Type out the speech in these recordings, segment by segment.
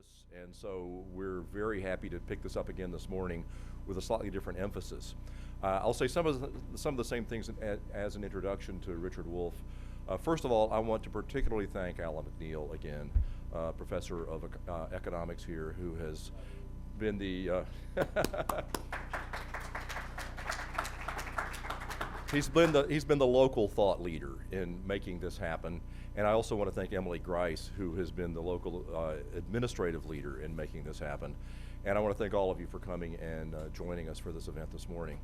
Chris, and so we're very happy to pick this up again this morning with a slightly different emphasis. I'll say some of the same things as an introduction to Richard Wolff. First of all, I want to particularly thank Alan McNeil again, professor of economics here, who has been the he's been the local thought leader in making this happen. And I also want to thank Emily Grice, who has been the local administrative leader in making this happen. And I want to thank all of you for coming and joining us for this event this morning.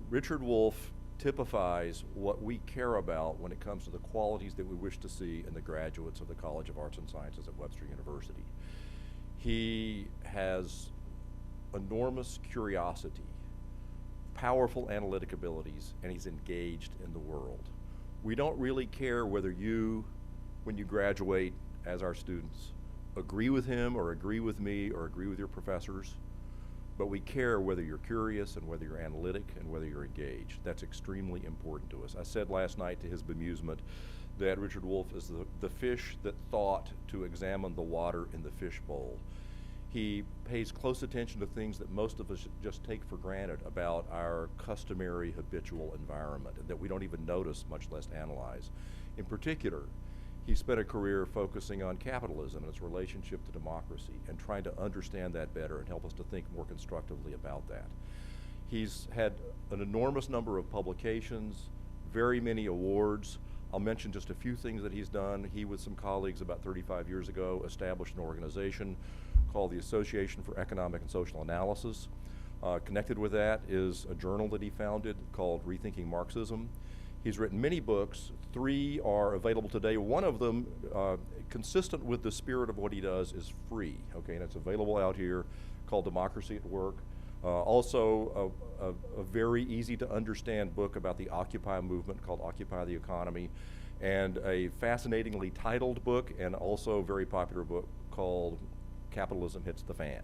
Richard Wolff typifies what we care about when it comes to the qualities that we wish to see in the graduates of the College of Arts and Sciences at Webster University. He has enormous curiosity, powerful analytic abilities, and he's engaged in the world. We don't really care whether you, when you graduate as our students, agree with him or agree with me or agree with your professors, but we care whether you're curious and whether you're analytic and whether you're engaged. That's extremely important to us. I said last night to his bemusement that Richard Wolff is the fish that thought to examine the water in the fish bowl. He pays close attention to things that most of us just take for granted about our customary habitual environment and that we don't even notice, much less analyze. In particular, he spent a career focusing on capitalism and its relationship to democracy and trying to understand that better and help us to think more constructively about that. He's had an enormous number of publications, very many awards. I'll mention just a few things that he's done. He, with some colleagues about 35 years ago, established an organization called the Association for Economic and Social Analysis. Connected with that is a journal that he founded called Rethinking Marxism. He's written many books. 3 are available today. One of them, consistent with the spirit of what he does, is free, okay, and it's available out here, called Democracy at Work. Also, a very easy to understand book about the Occupy movement called Occupy the Economy, and a fascinatingly titled book and also very popular book called Capitalism Hits the Fan.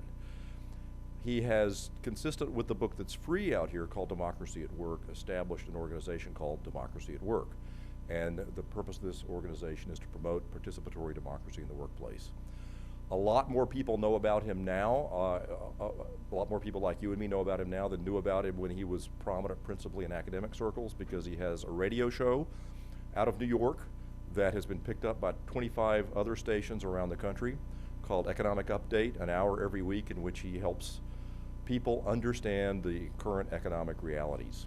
He has, consistent with the book that's free out here called Democracy at Work, established an organization called Democracy at Work. And the purpose of this organization is to promote participatory democracy in the workplace. A lot more people know about him now, a lot more people like you and me know about him now than knew about him when he was prominent principally in academic circles, because he has a radio show out of New York that has been picked up by 25 other stations around the country called Economic Update, an hour every week in which he helps people understand the current economic realities.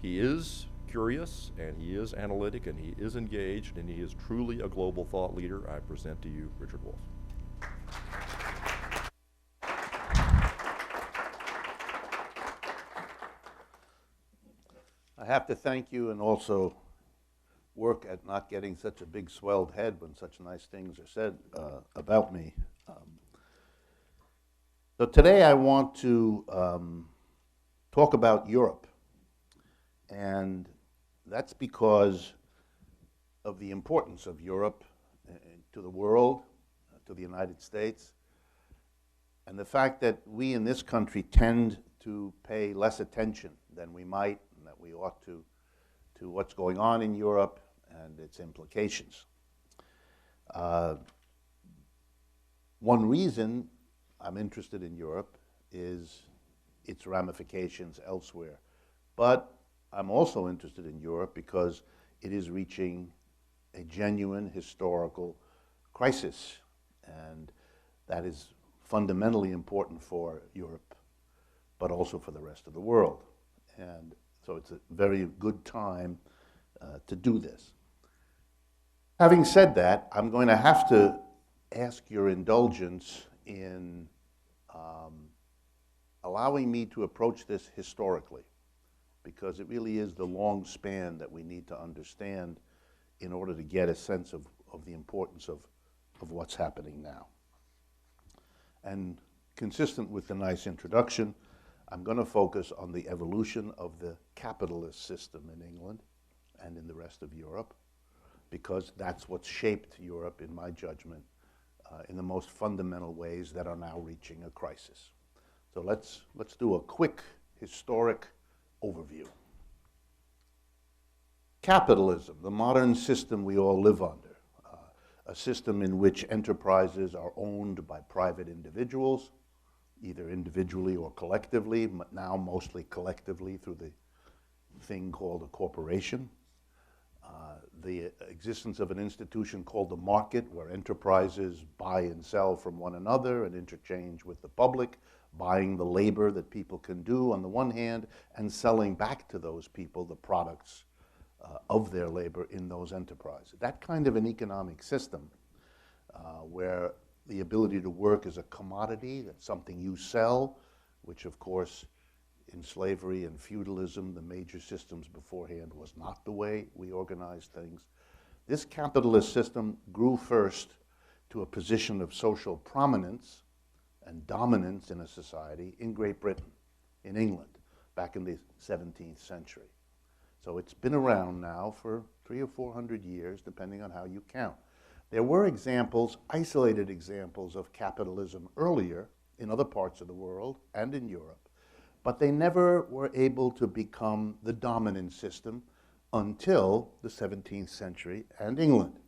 He is curious, and he is analytic, and he is engaged, and he is truly a global thought leader. I present to you Richard Wolff. I have to thank you and also work at not getting such a big swelled head when such nice things are said about me. So today I want to talk about Europe, and that's because of the importance of Europe to the world, to the United States, and the fact that we in this country tend to pay less attention than we might and that we ought to what's going on in Europe and its implications. One reason I'm interested in Europe is its ramifications elsewhere. But I'm also interested in Europe because it is reaching a genuine historical crisis, and that is fundamentally important for Europe, but also for the rest of the world. And so it's a very good time to do this. Having said that, I'm going to have to ask your indulgence in allowing me to approach this historically, because it really is the long span that we need to understand in order to get a sense of the importance of what's happening now. And consistent with the nice introduction, I'm going to focus on the evolution of the capitalist system in England and in the rest of Europe, because that's what's shaped Europe, in my judgment, in the most fundamental ways that are now reaching a crisis. So let's do a quick historic overview. Capitalism, the modern system we all live under, a system in which enterprises are owned by private individuals, either individually or collectively, but now mostly collectively through the thing called a corporation. The existence of an institution called the market, where enterprises buy and sell from one another and interchange with the public, buying the labor that people can do on the one hand, and selling back to those people the products of their labor in those enterprises. That kind of an economic system where the ability to work is a commodity, that's something you sell, which of course in slavery and feudalism, the major systems beforehand, was not the way we organized things. This capitalist system grew first to a position of social prominence and dominance in a society in Great Britain, in England, back in the 17th century. So it's been around now for 300 or 400 years, depending on how you count. There were examples, isolated examples of capitalism earlier in other parts of the world and in Europe, but they never were able to become the dominant system until the 17th century and England,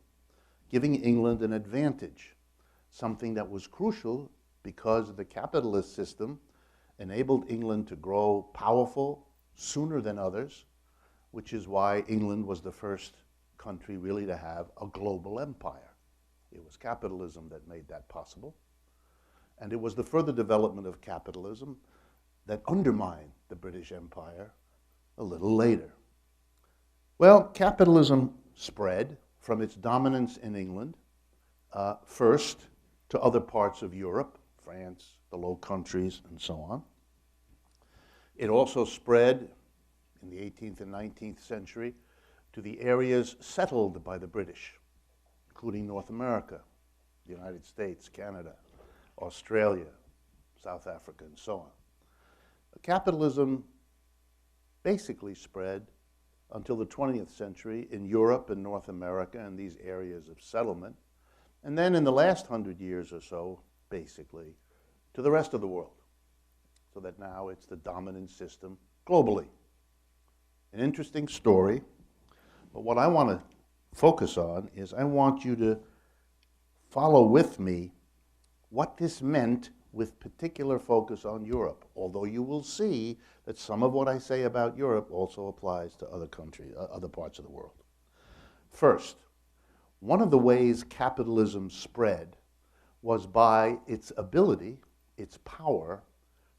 giving England an advantage, something that was crucial because the capitalist system enabled England to grow powerful sooner than others, which is why England was the first country really to have a global empire. It was capitalism that made that possible. And it was the further development of capitalism that undermined the British Empire a little later. Well, capitalism spread from its dominance in England first to other parts of Europe, France, the Low Countries, and so on. It also spread in the 18th and 19th century to the areas settled by the British, including North America, the United States, Canada, Australia, South Africa, and so on. Capitalism basically spread until the 20th century in Europe and North America and these areas of settlement, and then in the last 100 years or so, basically, to the rest of the world, so that now it's the dominant system globally. An interesting story, but what I want to focus on is I want you to follow with me what this meant with particular focus on Europe, although you will see that some of what I say about Europe also applies to other countries, other parts of the world. First, one of the ways capitalism spread was by its ability, its power,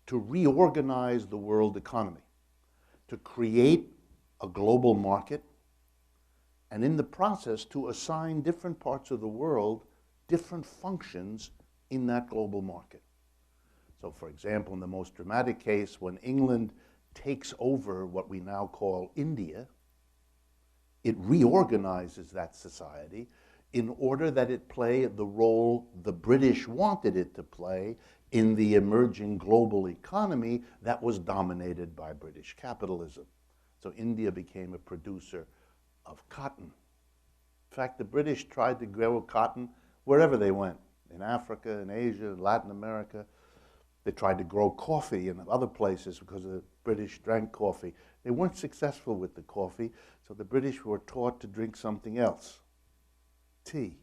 to reorganize the world economy, to create a global market, and in the process to assign different parts of the world different functions in that global market. So, for example, in the most dramatic case, when England takes over what we now call India, it reorganizes that society in order that it play the role the British wanted it to play in the emerging global economy that was dominated by British capitalism. So India became a producer of cotton. In fact, the British tried to grow cotton wherever they went, in Africa, in Asia, in Latin America. They tried to grow coffee in other places because the British drank coffee. They weren't successful with the coffee, so the British were taught to drink something else, tea,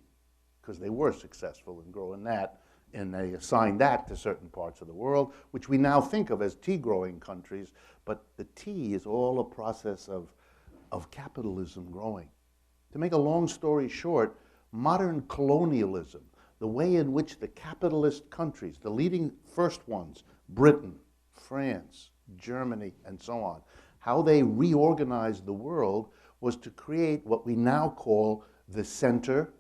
because they were successful in growing that, and they assigned that to certain parts of the world, which we now think of as tea-growing countries, but the tea is all a process of capitalism growing. To make a long story short, modern colonialism, the way in which the capitalist countries, the leading first ones, Britain, France, Germany, and so on, how they reorganized the world was to create what we now call the center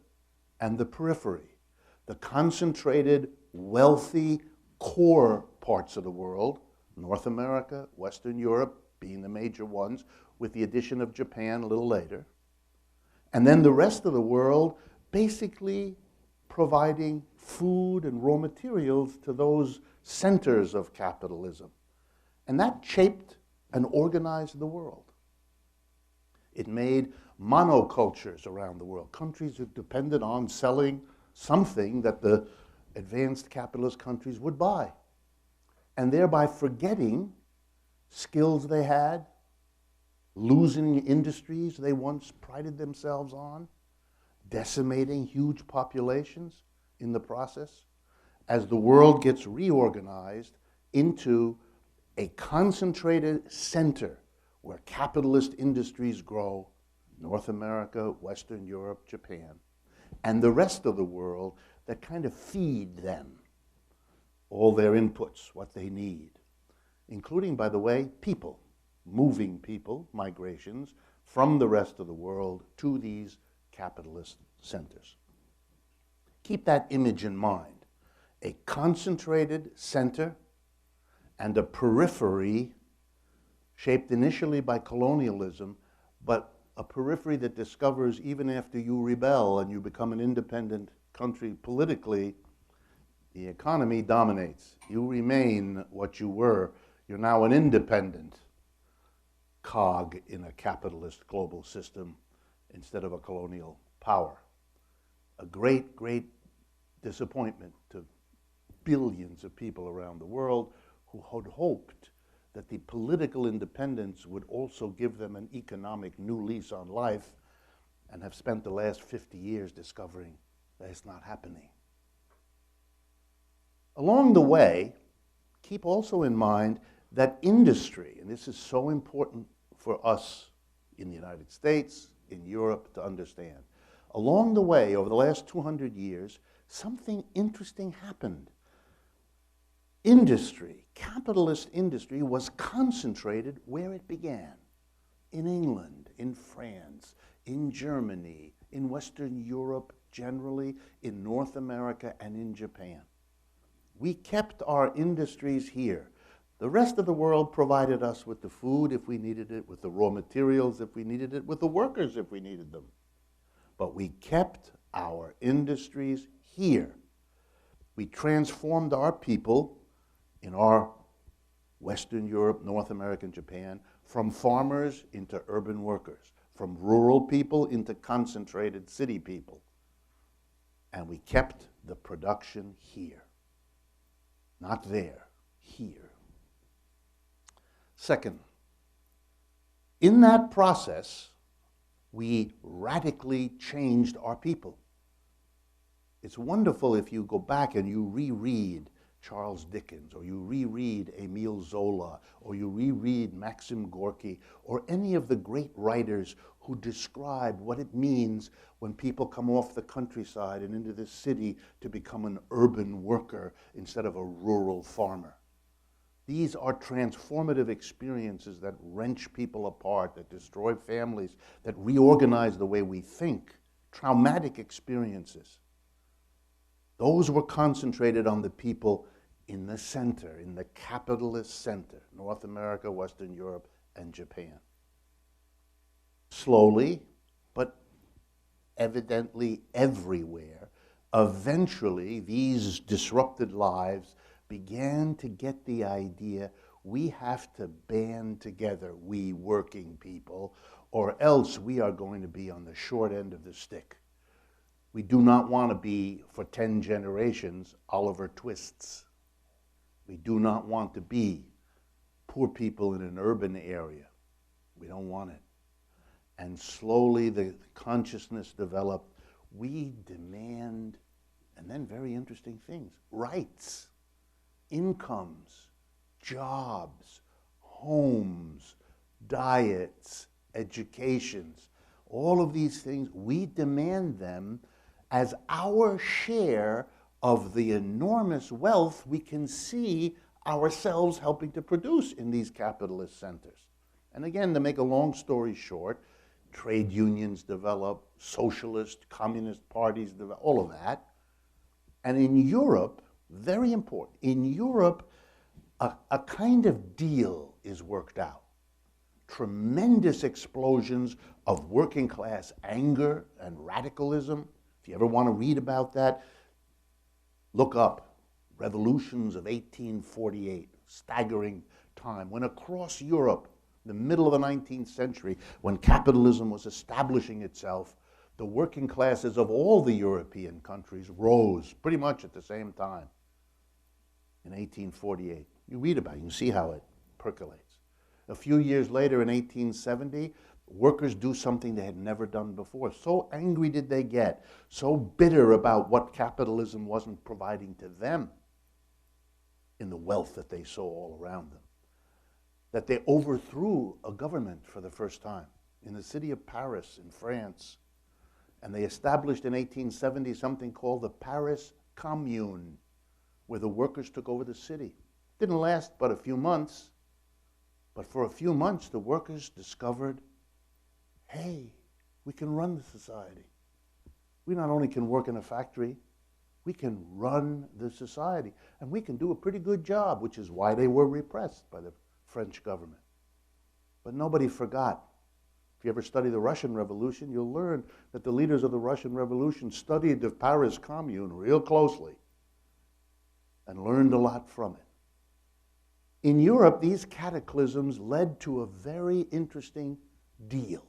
and the periphery, the concentrated, wealthy, core parts of the world, North America, Western Europe being the major ones, with the addition of Japan a little later, and then the rest of the world basically providing food and raw materials to those centers of capitalism. And that shaped and organized the world. It made monocultures around the world, countries that depended on selling something that the advanced capitalist countries would buy, and thereby forgetting skills they had, losing industries they once prided themselves on, decimating huge populations in the process, as the world gets reorganized into a concentrated center where capitalist industries grow, North America, Western Europe, Japan, and the rest of the world that kind of feed them all their inputs, what they need, including, by the way, people, moving people, migrations from the rest of the world to these capitalist centers. Keep that image in mind. A concentrated center and a periphery shaped initially by colonialism, but a periphery that discovers even after you rebel and you become an independent country politically, the economy dominates. You remain what you were. You're now an independent cog in a capitalist global system instead of a colonial power. A great, great disappointment to billions of people around the world who had hoped that the political independence would also give them an economic new lease on life, and have spent the last 50 years discovering that it's not happening. Along the way, keep also in mind that industry, and this is so important for us in the United States, in Europe to understand. Along the way, over the last 200 years, something interesting happened. Industry, capitalist industry, was concentrated where it began. In England, in France, in Germany, in Western Europe generally, in North America, and in Japan. We kept our industries here. The rest of the world provided us with the food if we needed it, with the raw materials if we needed it, with the workers if we needed them. But we kept our industries here. We transformed our people in our Western Europe, North America, and Japan from farmers into urban workers, from rural people into concentrated city people. And we kept the production here. Not there, here. Second, in that process, we radically changed our people. It's wonderful if you go back and you reread Charles Dickens, or you reread Émile Zola, or you reread Maxim Gorky, or any of the great writers who describe what it means when people come off the countryside and into the city to become an urban worker instead of a rural farmer. These are transformative experiences that wrench people apart, that destroy families, that reorganize the way we think, traumatic experiences. Those were concentrated on the people in the center, in the capitalist center, North America, Western Europe, and Japan. Slowly, but evidently everywhere, eventually these disrupted lives began to get the idea we have to band together, we working people, or else we are going to be on the short end of the stick. We do not want to be, for 10 generations, Oliver Twists. We do not want to be poor people in an urban area. We don't want it. And slowly the consciousness developed. We demand, and then very interesting things, rights, incomes, jobs, homes, diets, educations, all of these things, we demand them as our share of the enormous wealth we can see ourselves helping to produce in these capitalist centers. And again, to make a long story short, trade unions develop, socialist, communist parties develop, all of that. And in Europe, very important, in Europe, a kind of deal is worked out. Tremendous explosions of working class anger and radicalism. If you ever want to read about that, look up Revolutions of 1848, staggering time, when across Europe, the middle of the 19th century, when capitalism was establishing itself, the working classes of all the European countries rose pretty much at the same time in 1848. You read about it, you can see how it percolates. A few years later, in 1870, workers do something they had never done before. So angry did they get, so bitter about what capitalism wasn't providing to them in the wealth that they saw all around them, that they overthrew a government for the first time in the city of Paris in France. And they established in 1870 something called the Paris Commune, where the workers took over the city. Didn't last but a few months, but for a few months the workers discovered, hey, we can run the society. We not only can work in a factory, we can run the society. And we can do a pretty good job, which is why they were repressed by the French government. But nobody forgot. If you ever study the Russian Revolution, you'll learn that the leaders of the Russian Revolution studied the Paris Commune real closely and learned a lot from it. In Europe, these cataclysms led to a very interesting deal.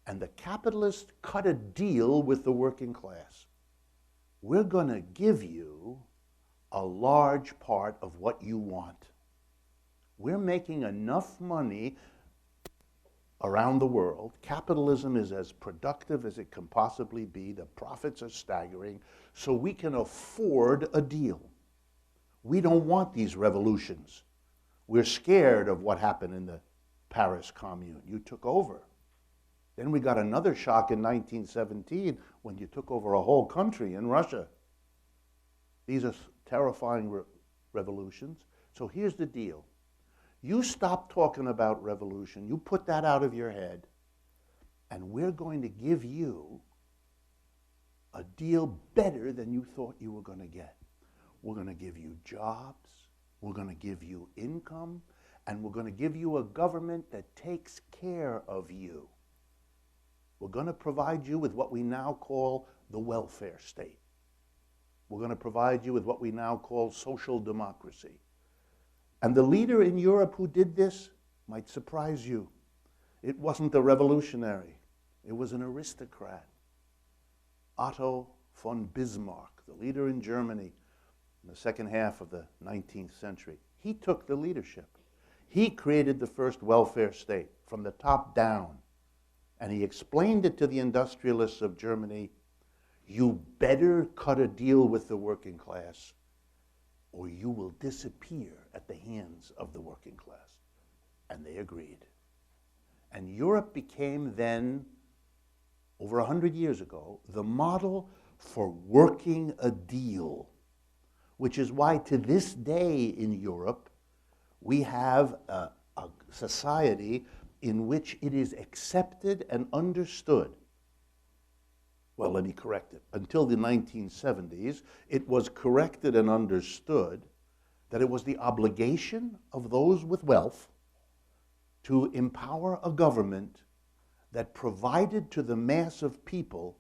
And the capitalists cut a deal with the working class. We're going to give you a large part of what you want. We're making enough money around the world. Capitalism is as productive as it can possibly be. The profits are staggering, so we can afford a deal. We don't want these revolutions. We're scared of what happened in the Paris Commune. You took over. Then we got another shock in 1917 when you took over a whole country in Russia. These are terrifying revolutions. So here's the deal. You stop talking about revolution, you put that out of your head, and we're going to give you a deal better than you thought you were going to get. We're going to give you jobs, we're going to give you income, and we're going to give you a government that takes care of you. We're going to provide you with what we now call the welfare state. We're going to provide you with what we now call social democracy. And the leader in Europe who did this might surprise you. It wasn't a revolutionary. It was an aristocrat. Otto von Bismarck, the leader in Germany in the second half of the 19th century. He took the leadership. He created the first welfare state from the top down. And he explained it to the industrialists of Germany, you better cut a deal with the working class or you will disappear at the hands of the working class. And they agreed. And Europe became then, over 100 years ago, the model for working a deal, which is why to this day in Europe, we have a society in which it is accepted and understood. Well, let me correct it. Until the 1970s, it was corrected and understood that it was the obligation of those with wealth to empower a government that provided to the mass of people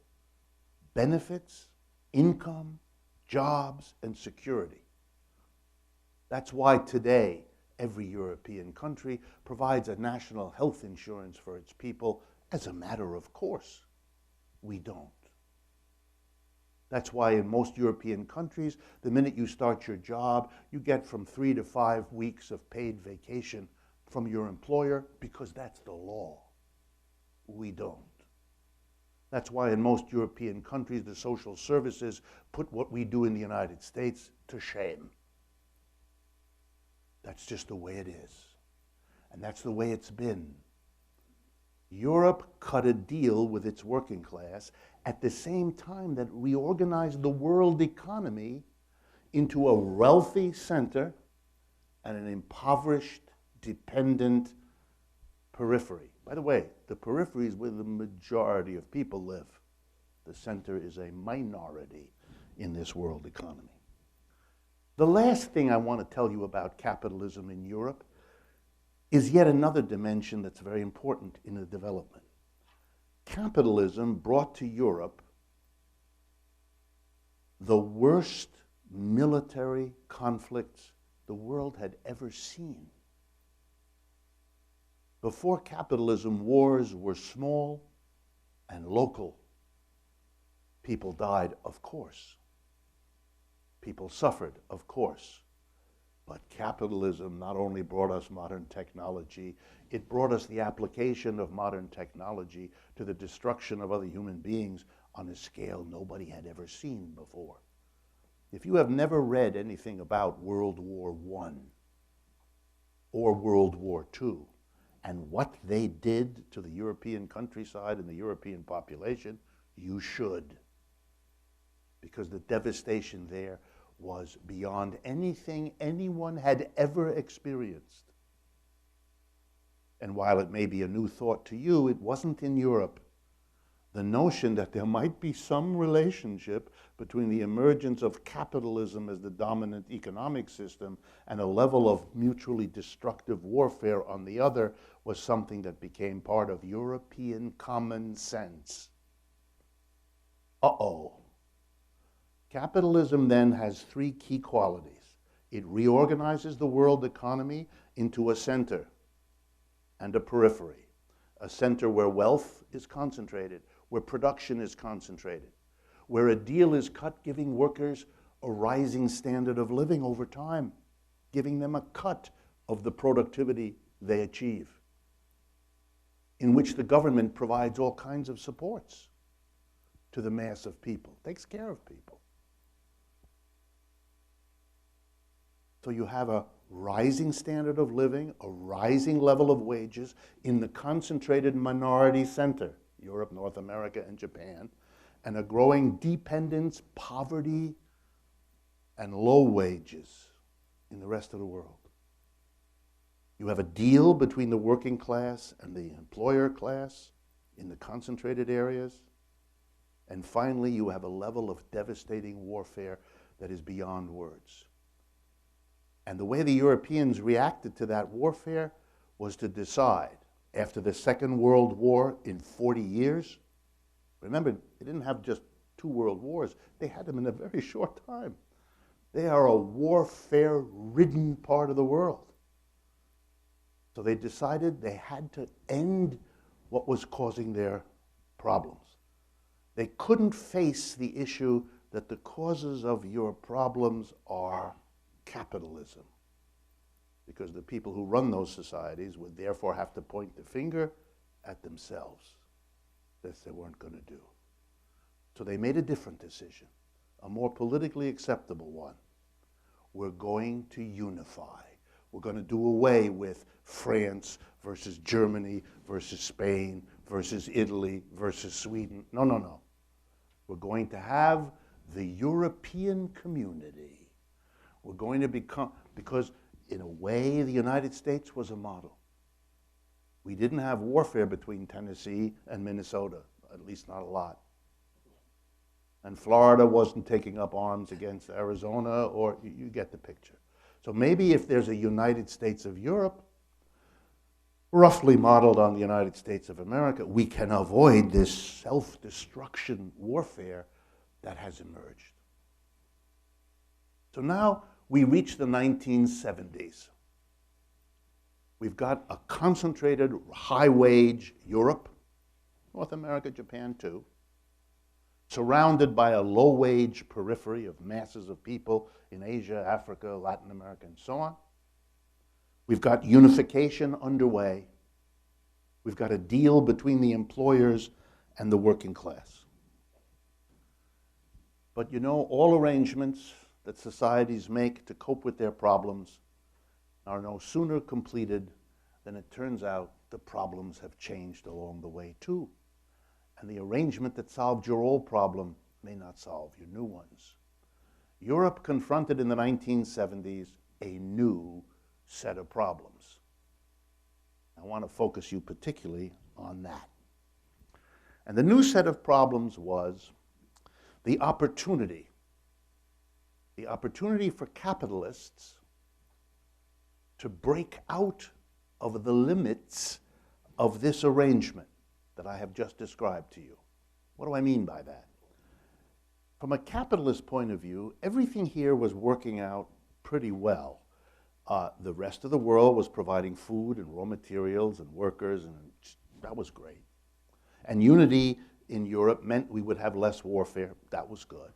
benefits, income, jobs, and security. That's why today every European country provides a national health insurance for its people as a matter of course. We don't. That's why in most European countries, the minute you start your job, you get from 3 to 5 weeks of paid vacation from your employer because that's the law. We don't. That's why in most European countries, the social services put what we do in the United States to shame. That's just the way it is. And that's the way it's been. Europe cut a deal with its working class at the same time that reorganized the world economy into a wealthy center and an impoverished, dependent periphery. By the way, the periphery is where the majority of people live. The center is a minority in this world economy. The last thing I want to tell you about capitalism in Europe is yet another dimension that's very important in the development. Capitalism brought to Europe the worst military conflicts the world had ever seen. Before capitalism, wars were small and local. People died, of course. People suffered, of course. But capitalism not only brought us modern technology, it brought us the application of modern technology to the destruction of other human beings on a scale nobody had ever seen before. If you have never read anything about World War I or World War II and what they did to the European countryside and the European population, you should. Because the devastation there was beyond anything anyone had ever experienced. And while it may be a new thought to you, it wasn't in Europe. The notion that there might be some relationship between the emergence of capitalism as the dominant economic system and a level of mutually destructive warfare on the other was something that became part of European common sense. Uh-oh. Capitalism then has three key qualities. It reorganizes the world economy into a center and a periphery. A center where wealth is concentrated, where production is concentrated, where a deal is cut giving workers a rising standard of living over time, giving them a cut of the productivity they achieve, in which the government provides all kinds of supports to the mass of people, takes care of people. So you have a rising standard of living, a rising level of wages in the concentrated minority center, Europe, North America, and Japan, and a growing dependence, poverty, and low wages in the rest of the world. You have a deal between the working class and the employer class in the concentrated areas. And finally, you have a level of devastating warfare that is beyond words. And the way the Europeans reacted to that warfare was to decide, after the Second World War in 40 years, remember, they didn't have just 2 world wars, they had them in a very short time. They are a warfare-ridden part of the world. So they decided they had to end what was causing their problems. They couldn't face the issue that the causes of your problems are capitalism, because the people who run those societies would therefore have to point the finger at themselves. That they weren't going to do. So they made a different decision, a more politically acceptable one. We're going to unify. We're going to do away with France versus Germany versus Spain versus Italy versus Sweden. No, no, no. We're going to have the European community. We're going to become, because in a way the United States was a model. We didn't have warfare between Tennessee and Minnesota, at least not a lot. And Florida wasn't taking up arms against Arizona, or you get the picture. So maybe if there's a United States of Europe, roughly modeled on the United States of America, we can avoid this self-destruction warfare that has emerged. So now we reach the 1970s. We've got a concentrated, high-wage Europe, North America, Japan too, surrounded by a low-wage periphery of masses of people in Asia, Africa, Latin America, and so on. We've got unification underway. We've got a deal between the employers and the working class. But you know, all arrangements that societies make to cope with their problems are no sooner completed than it turns out the problems have changed along the way too. And the arrangement that solved your old problem may not solve your new ones. Europe confronted in the 1970s a new set of problems. I want to focus you particularly on that. And the new set of problems was the opportunity for capitalists to break out of the limits of this arrangement that I have just described to you. What do I mean by that? From a capitalist point of view, everything here was working out pretty well. The rest of the world was providing food and raw materials and workers, and that was great. And unity in Europe meant we would have less warfare. That was good.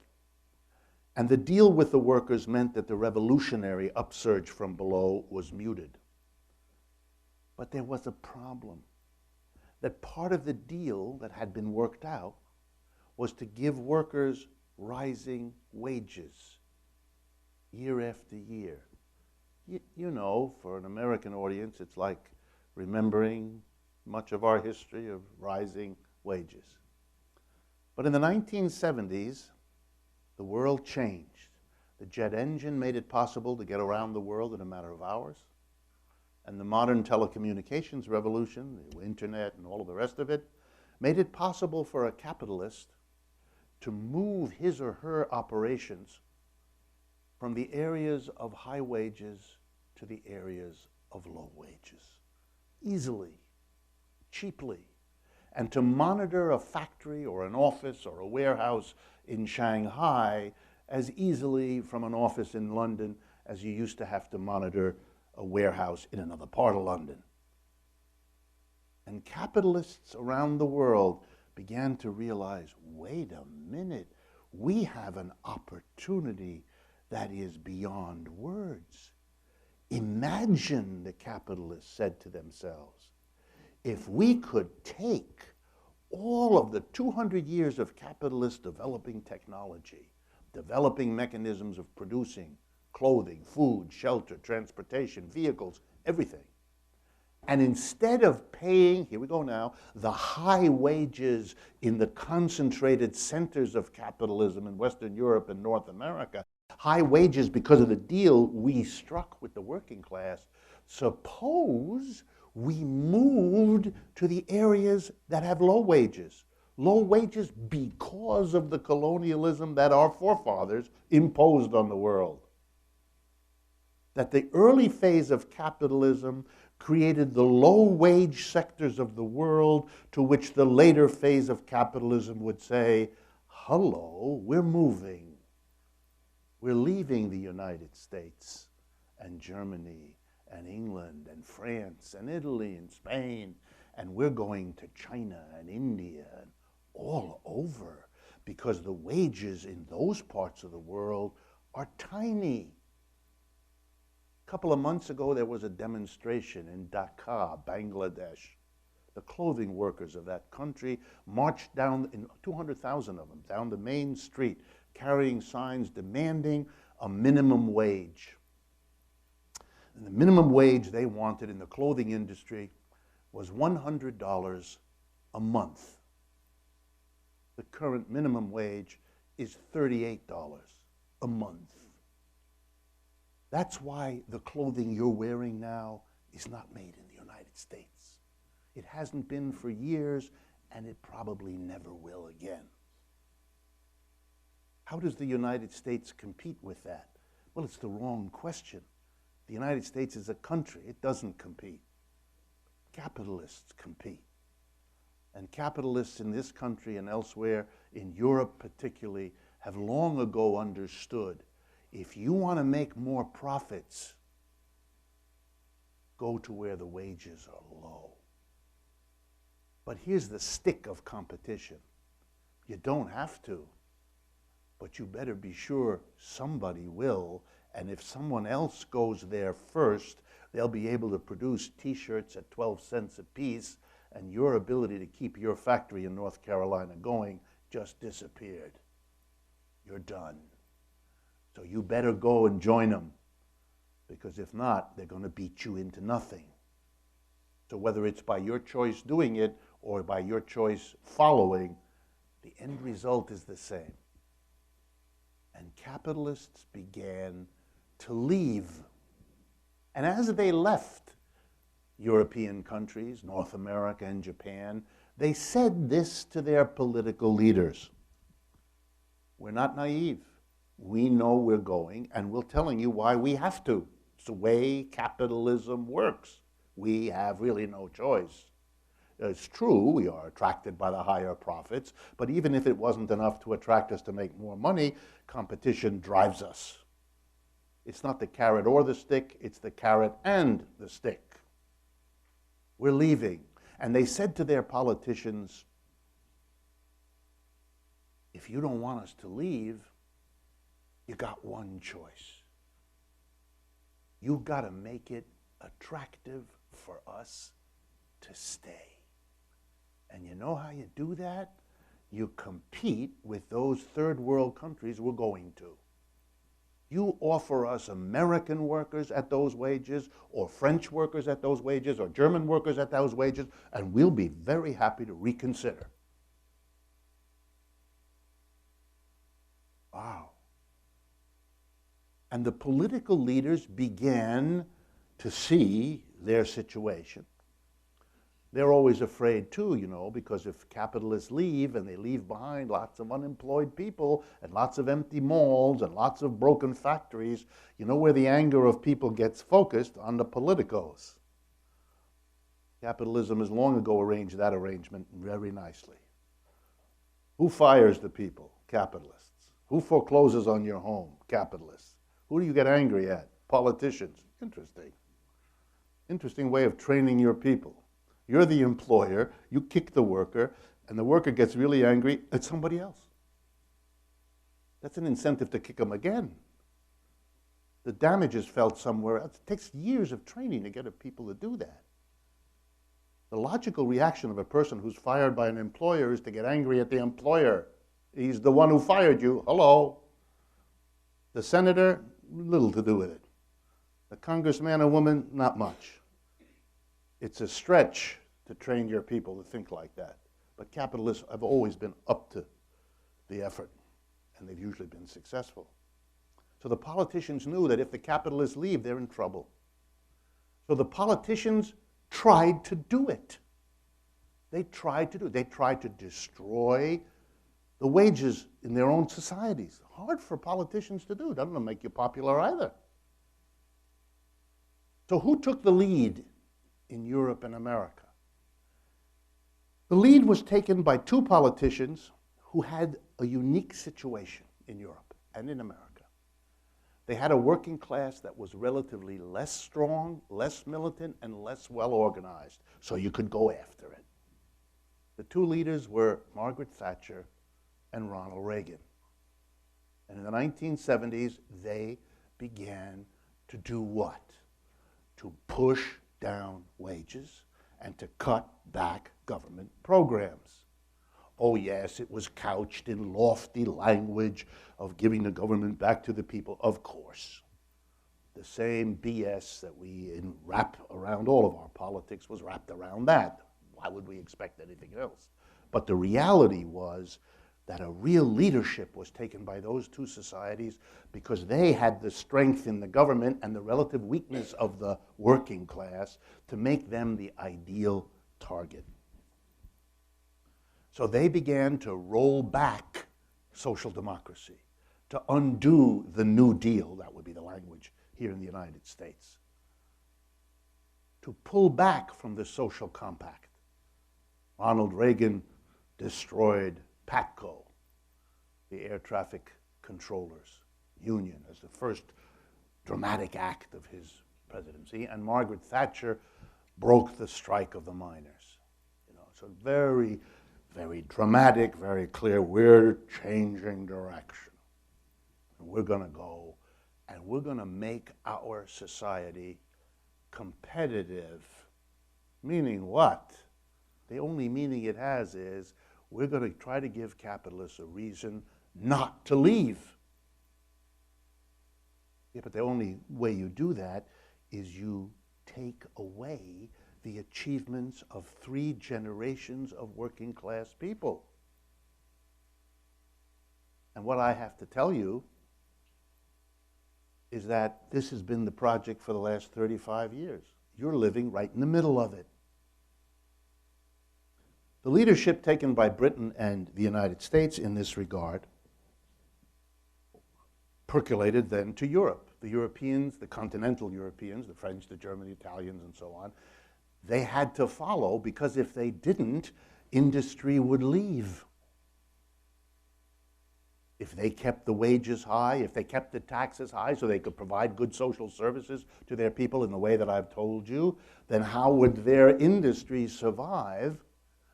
And the deal with the workers meant that the revolutionary upsurge from below was muted. But there was a problem. That part of the deal that had been worked out was to give workers rising wages year after year. You know, for an American audience, it's like remembering much of our history of rising wages. But in the 1970s, the world changed. The jet engine made it possible to get around the world in a matter of hours. And the modern telecommunications revolution, the internet and all of the rest of it, made it possible for a capitalist to move his or her operations from the areas of high wages to the areas of low wages, easily, cheaply, and to monitor a factory or an office or a warehouse in Shanghai as easily from an office in London as you used to have to monitor a warehouse in another part of London. And capitalists around the world began to realize, wait a minute, we have an opportunity that is beyond words. Imagine, the capitalists said to themselves, if we could take all of the 200 years of capitalists developing technology, developing mechanisms of producing clothing, food, shelter, transportation, vehicles, everything. And instead of paying, here we go now, the high wages in the concentrated centers of capitalism in Western Europe and North America, high wages because of the deal we struck with the working class, suppose we moved to the areas that have low wages. Low wages because of the colonialism that our forefathers imposed on the world. That the early phase of capitalism created the low-wage sectors of the world to which the later phase of capitalism would say, hello, we're moving. We're leaving the United States and Germany and England and France and Italy and Spain, and we're going to China and India and all over, because the wages in those parts of the world are tiny. A couple of months ago, there was a demonstration in Dhaka, Bangladesh. The clothing workers of that country marched down, 200,000 of them, down the main street, carrying signs demanding a minimum wage. And the minimum wage they wanted in the clothing industry was $100 a month. The current minimum wage is $38 a month. That's why the clothing you're wearing now is not made in the United States. It hasn't been for years, and it probably never will again. How does the United States compete with that? Well, it's the wrong question. The United States is a country. It doesn't compete. Capitalists compete. And capitalists in this country and elsewhere, in Europe particularly, have long ago understood, if you want to make more profits, go to where the wages are low. But here's the stick of competition. You don't have to, but you better be sure somebody will, and if someone else goes there first, they'll be able to produce T-shirts at 12 cents a piece, and your ability to keep your factory in North Carolina going just disappeared. You're done. So you better go and join them, because if not, they're going to beat you into nothing. So whether it's by your choice doing it or by your choice following, the end result is the same. And capitalists began to leave. And as they left European countries, North America and Japan, they said this to their political leaders. We're not naive. We know we're going, and we're telling you why we have to. It's the way capitalism works. We have really no choice. It's true, we are attracted by the higher profits, but even if it wasn't enough to attract us to make more money, competition drives us. It's not the carrot or the stick, it's the carrot and the stick. We're leaving. And they said to their politicians, if you don't want us to leave, you got one choice. You've got to make it attractive for us to stay. And you know how you do that? You compete with those third world countries we're going to. You offer us American workers at those wages, or French workers at those wages, or German workers at those wages, and we'll be very happy to reconsider. Wow. And the political leaders began to see their situation. They're always afraid too, you know, because if capitalists leave and they leave behind lots of unemployed people and lots of empty malls and lots of broken factories, you know where the anger of people gets focused? On the politicos. Capitalism has long ago arranged that arrangement very nicely. Who fires the people? Capitalists. Who forecloses on your home? Capitalists. Who do you get angry at? Politicians. Interesting. Interesting way of training your people. You're the employer, you kick the worker, and the worker gets really angry at somebody else. That's an incentive to kick them again. The damage is felt somewhere else. It takes years of training to get people to do that. The logical reaction of a person who's fired by an employer is to get angry at the employer. He's the one who fired you. Hello. The senator, little to do with it. The congressman or woman, not much. It's a stretch to train your people to think like that. But capitalists have always been up to the effort, and they've usually been successful. So the politicians knew that if the capitalists leave, they're in trouble. So the politicians tried to do it. They tried to do it. They tried to destroy the wages in their own societies. Hard for politicians to do. Doesn't make you popular either. So who took the lead in Europe and America? The lead was taken by two politicians who had a unique situation in Europe and in America. They had a working class that was relatively less strong, less militant, and less well organized, so you could go after it. The two leaders were Margaret Thatcher and Ronald Reagan. And in the 1970s, they began to do what? To push down wages and to cut back government programs. Oh yes, it was couched in lofty language of giving the government back to the people, of course. The same BS that we wrap around all of our politics was wrapped around that. Why would we expect anything else? But the reality was that a real leadership was taken by those two societies because they had the strength in the government and the relative weakness of the working class to make them the ideal target. So they began to roll back social democracy, to undo the New Deal, that would be the language here in the United States, to pull back from the social compact. Ronald Reagan destroyed PATCO, the Air Traffic Controllers Union, as the first dramatic act of his presidency, and Margaret Thatcher broke the strike of the miners. So very, very dramatic, very clear. We're changing direction. And we're going to go, and we're going to make our society competitive. Meaning what? The only meaning it has is we're going to try to give capitalists a reason not to leave. Yeah, but the only way you do that is you take away the achievements of 3 generations of working class people. And what I have to tell you is that this has been the project for the last 35 years. You're living right in the middle of it. The leadership taken by Britain and the United States in this regard percolated then to Europe. The Europeans, the continental Europeans, the French, the German, the Italians, and so on, they had to follow because if they didn't, industry would leave. If they kept the wages high, if they kept the taxes high so they could provide good social services to their people in the way that I've told you, then how would their industries survive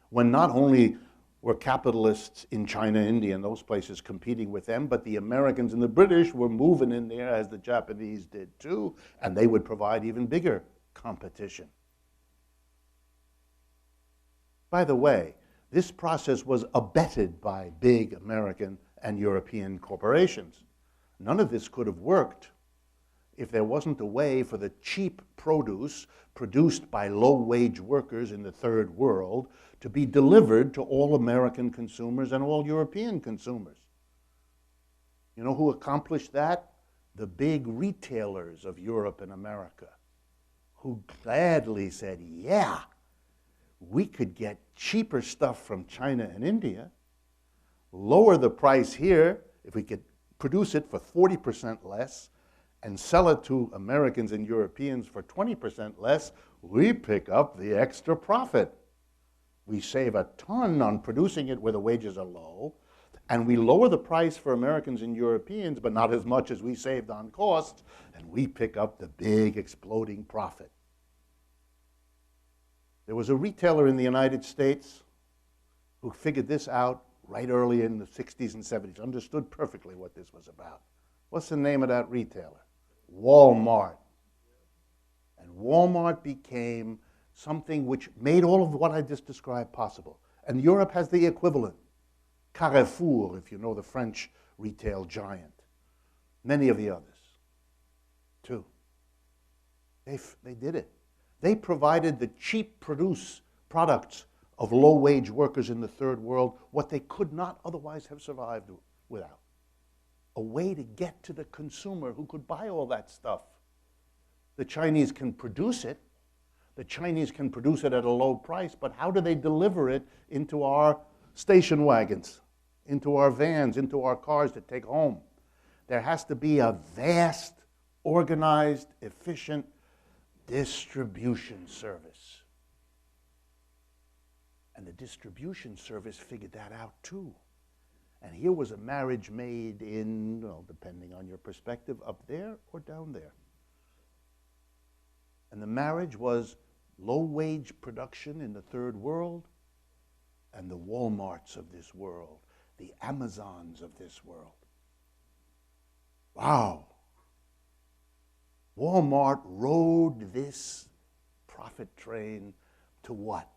when not only were capitalists in China, India, and those places competing with them, but the Americans and the British were moving in there as the Japanese did too, and they would provide even bigger competition. By the way, this process was abetted by big American and European corporations. None of this could have worked if there wasn't a way for the cheap produce produced by low-wage workers in the third world to be delivered to all American consumers and all European consumers. You know who accomplished that? The big retailers of Europe and America, who gladly said, yeah, we could get cheaper stuff from China and India, lower the price here if we could produce it for 40% less, and sell it to Americans and Europeans for 20% less, we pick up the extra profit. We save a ton on producing it where the wages are low, and we lower the price for Americans and Europeans, but not as much as we saved on costs, and we pick up the big exploding profit. There was a retailer in the United States who figured this out right early in the 60s and 70s, understood perfectly what this was about. What's the name of that retailer? Walmart. And Walmart became something which made all of what I just described possible. And Europe has the equivalent. Carrefour, if you know the French retail giant. Many of the others, too. They did it. They provided the cheap products of low-wage workers in the third world what they could not otherwise have survived without. A way to get to the consumer who could buy all that stuff. The Chinese can produce it. The Chinese can produce it at a low price, but how do they deliver it into our station wagons, into our vans, into our cars to take home? There has to be a vast, organized, efficient distribution service. And the distribution service figured that out too. And here was a marriage made in, well, depending on your perspective, up there or down there. And the marriage was low-wage production in the third world and the Walmarts of this world, the Amazons of this world. Wow. Walmart rode this profit train to what?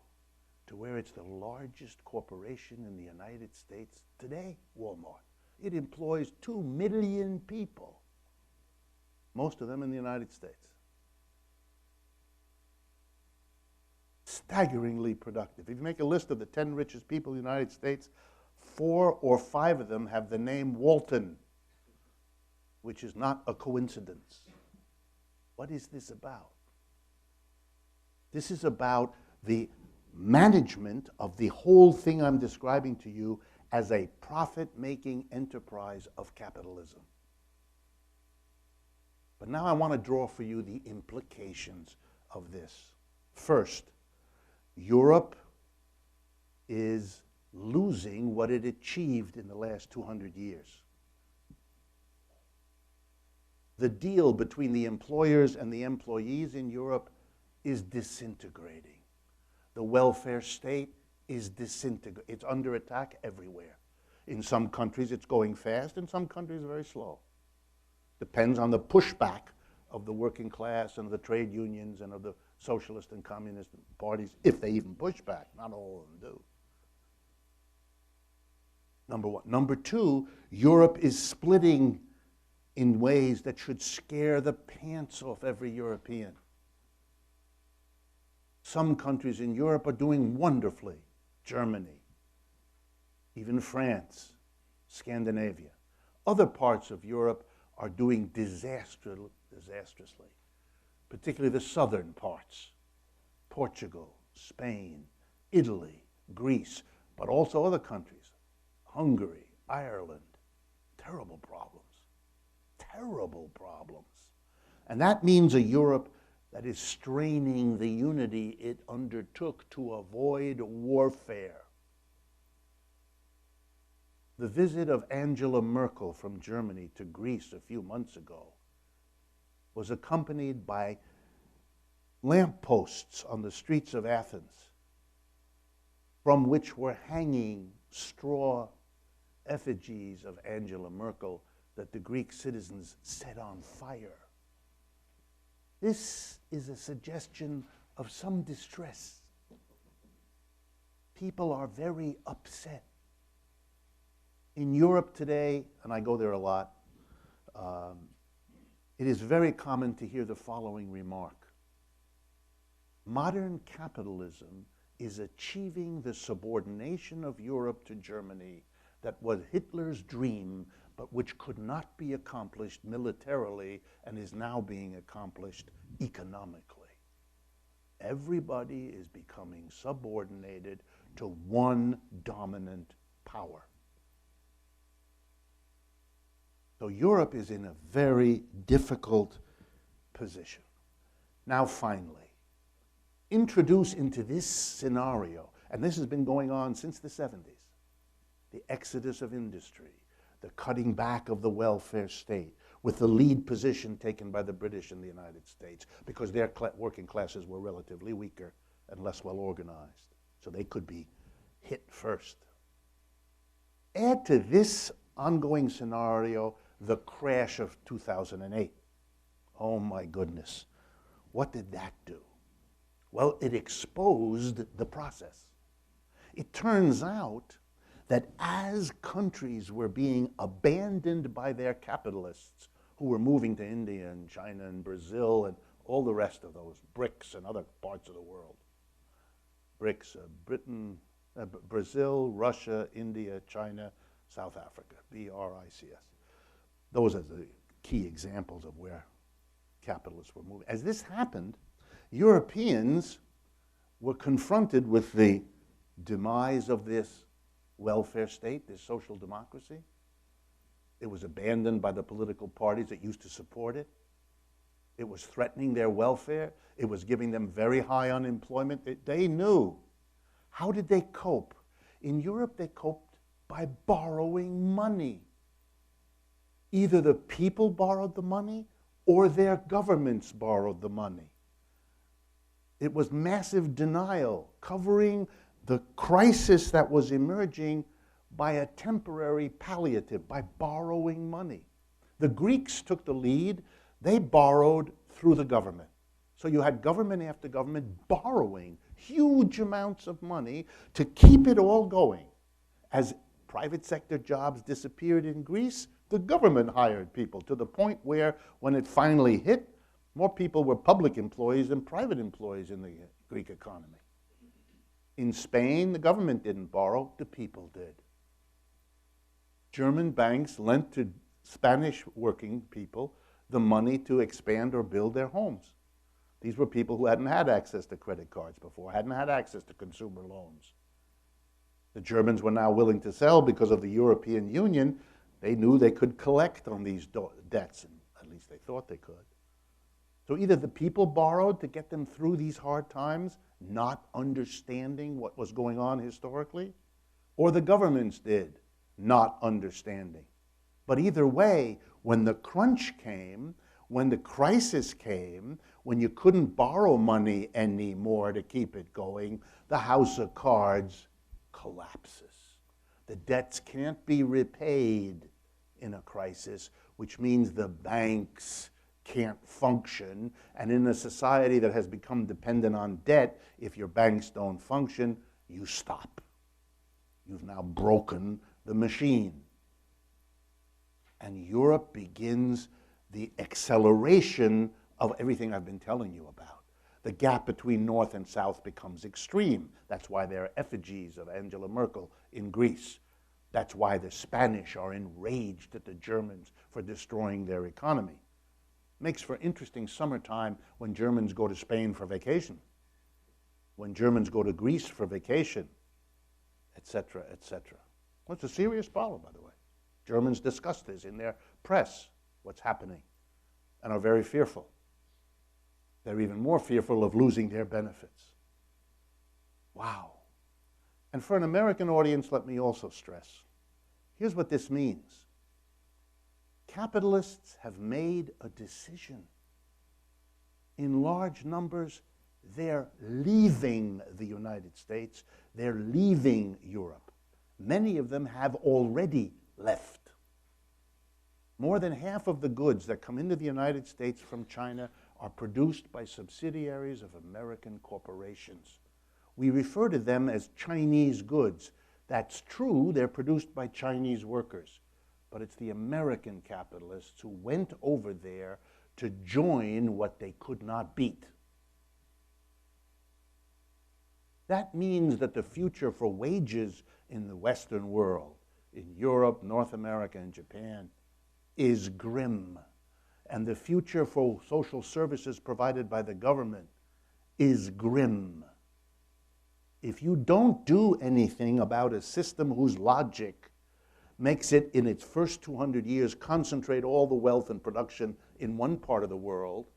To where it's the largest corporation in the United States today, Walmart. It employs 2 million people, most of them in the United States. Staggeringly productive. If you make a list of the 10 richest people in the United States, 4 or 5 of them have the name Walton, which is not a coincidence. What is this about? This is about the management of the whole thing I'm describing to you as a profit-making enterprise of capitalism. But now I want to draw for you the implications of this. First, Europe is losing what it achieved in the last 200 years. The deal between the employers and the employees in Europe is disintegrating. The welfare state is disintegrating. It's under attack everywhere. In some countries it's going fast, in some countries very slow. Depends on the pushback of the working class and of the trade unions and of the socialist and communist parties, if they even push back. Not all of them do. Number one. Number two, Europe is splitting in ways that should scare the pants off every European. Some countries in Europe are doing wonderfully. Germany, even France, Scandinavia. Other parts of Europe are doing disastrously, particularly the southern parts. Portugal, Spain, Italy, Greece, but also other countries. Hungary, Ireland. Terrible problems. Terrible problems. And that means a Europe that is straining the unity it undertook to avoid warfare. The visit of Angela Merkel from Germany to Greece a few months ago was accompanied by lampposts on the streets of Athens from which were hanging straw effigies of Angela Merkel that the Greek citizens set on fire. This is a suggestion of some distress. People are very upset. In Europe today, and I go there a lot, it is very common to hear the following remark. Modern capitalism is achieving the subordination of Europe to Germany that was Hitler's dream, but which could not be accomplished militarily and is now being accomplished economically. Everybody is becoming subordinated to one dominant power. So Europe is in a very difficult position. Now finally, introduce into this scenario, and this has been going on since the 70s, the exodus of industry, the cutting back of the welfare state, with the lead position taken by the British in the United States, because their working classes were relatively weaker and less well organized, so they could be hit first. Add to this ongoing scenario the crash of 2008. Oh my goodness, what did that do? Well, it exposed the process. It turns out that as countries were being abandoned by their capitalists, who were moving to India and China and Brazil and all the rest of those BRICS and other parts of the world. BRICS, Brazil, Russia, India, China, South Africa, BRICS. Those are the key examples of where capitalists were moving. As this happened, Europeans were confronted with the demise of this welfare state, this social democracy. It was abandoned by the political parties that used to support it. It was threatening their welfare. It was giving them very high unemployment. They knew. How did they cope? In Europe, they coped by borrowing money. Either the people borrowed the money or their governments borrowed the money. It was massive denial, covering the crisis that was emerging by a temporary palliative, by borrowing money. The Greeks took the lead. They borrowed through the government. So you had government after government borrowing huge amounts of money to keep it all going. As private sector jobs disappeared in Greece, the government hired people to the point where, when it finally hit, more people were public employees than private employees in the Greek economy. In Spain, the government didn't borrow, the people did. German banks lent to Spanish working people the money to expand or build their homes. These were people who hadn't had access to credit cards before, hadn't had access to consumer loans. The Germans were now willing to sell because of the European Union. They knew they could collect on these debts, and at least they thought they could. So either the people borrowed to get them through these hard times, not understanding what was going on historically, or the governments did, not understanding. But either way, when the crunch came, when the crisis came, when you couldn't borrow money anymore to keep it going, the house of cards collapses. The debts can't be repaid in a crisis, which means the banks can't function. And in a society that has become dependent on debt, if your banks don't function, you stop. You've now broken the machine. And Europe begins the acceleration of everything I've been telling you about. The gap between North and South becomes extreme. That's why there are effigies of Angela Merkel in Greece. That's why the Spanish are enraged at the Germans for destroying their economy. Makes for interesting summertime when Germans go to Spain for vacation, when Germans go to Greece for vacation, etc., etc. Well, it's a serious problem, by the way. Germans discuss this in their press, what's happening, and are very fearful. They're even more fearful of losing their benefits. Wow. And for an American audience, let me also stress, here's what this means. Capitalists have made a decision. In large numbers, they're leaving the United States. They're leaving Europe. Many of them have already left. More than half of the goods that come into the United States from China are produced by subsidiaries of American corporations. We refer to them as Chinese goods. That's true, they're produced by Chinese workers, but it's the American capitalists who went over there to join what they could not beat. That means that the future for wages in the Western world, in Europe, North America, and Japan, is grim. And the future for social services provided by the government is grim. If you don't do anything about a system whose logic makes it, in its first 200 years, concentrate all the wealth and production in one part of the world,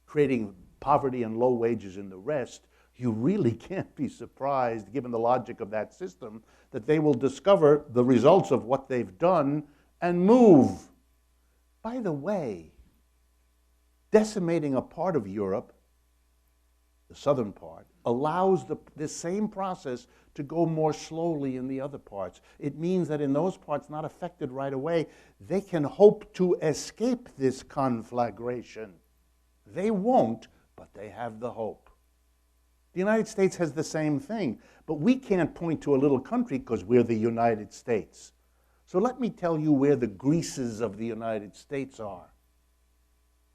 creating poverty and low wages in the rest, you really can't be surprised, given the logic of that system, that they will discover the results of what they've done and move. By the way, decimating a part of Europe, the southern part, allows this same process to go more slowly in the other parts. It means that in those parts not affected right away, they can hope to escape this conflagration. They won't, but they have the hope. The United States has the same thing, but we can't point to a little country because we're the United States. So let me tell you where the Greases of the United States are.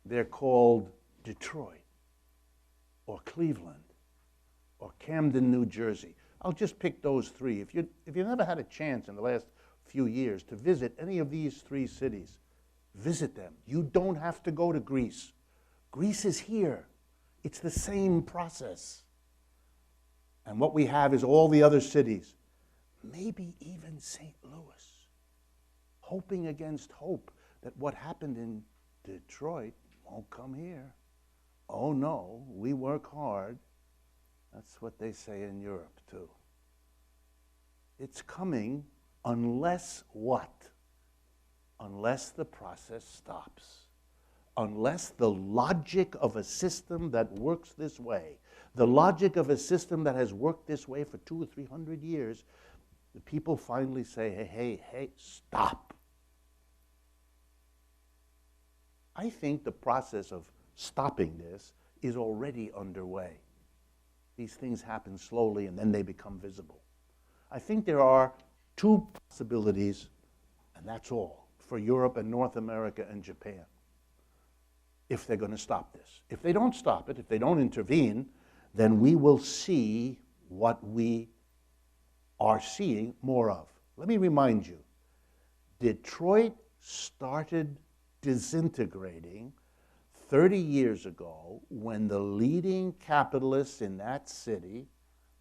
They're called Detroit, or Cleveland, or Camden, New Jersey. I'll just pick those three. If you've never had a chance in the last few years to visit any of these three cities, visit them. You don't have to go to Greece. Greece is here. It's the same process. And what we have is all the other cities, maybe even St. Louis, hoping against hope that what happened in Detroit won't come here. Oh no, we work hard. That's what they say in Europe too. It's coming unless what? Unless the process stops. Unless the logic of a system that works this way, the logic of a system that has worked this way for 200 or 300 years, the people finally say, hey, stop. I think the process of stopping this is already underway. These things happen slowly and then they become visible. I think there are two possibilities, and that's all, for Europe and North America and Japan, if they're going to stop this. If they don't stop it, if they don't intervene, then we will see what we are seeing more of. Let me remind you, Detroit started disintegrating 30 years ago when the leading capitalists in that city,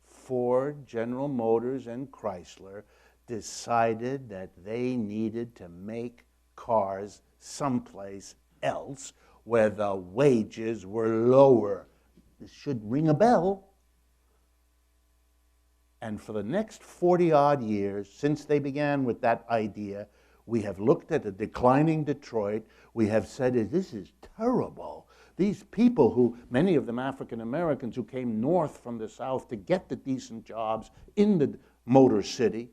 Ford, General Motors, and Chrysler, decided that they needed to make cars someplace else where the wages were lower. This should ring a bell. And for the next 40-odd years, since they began with that idea, we have looked at a declining Detroit. We have said, this is terrible. These people who, many of them African Americans, who came north from the south to get the decent jobs in the motor city,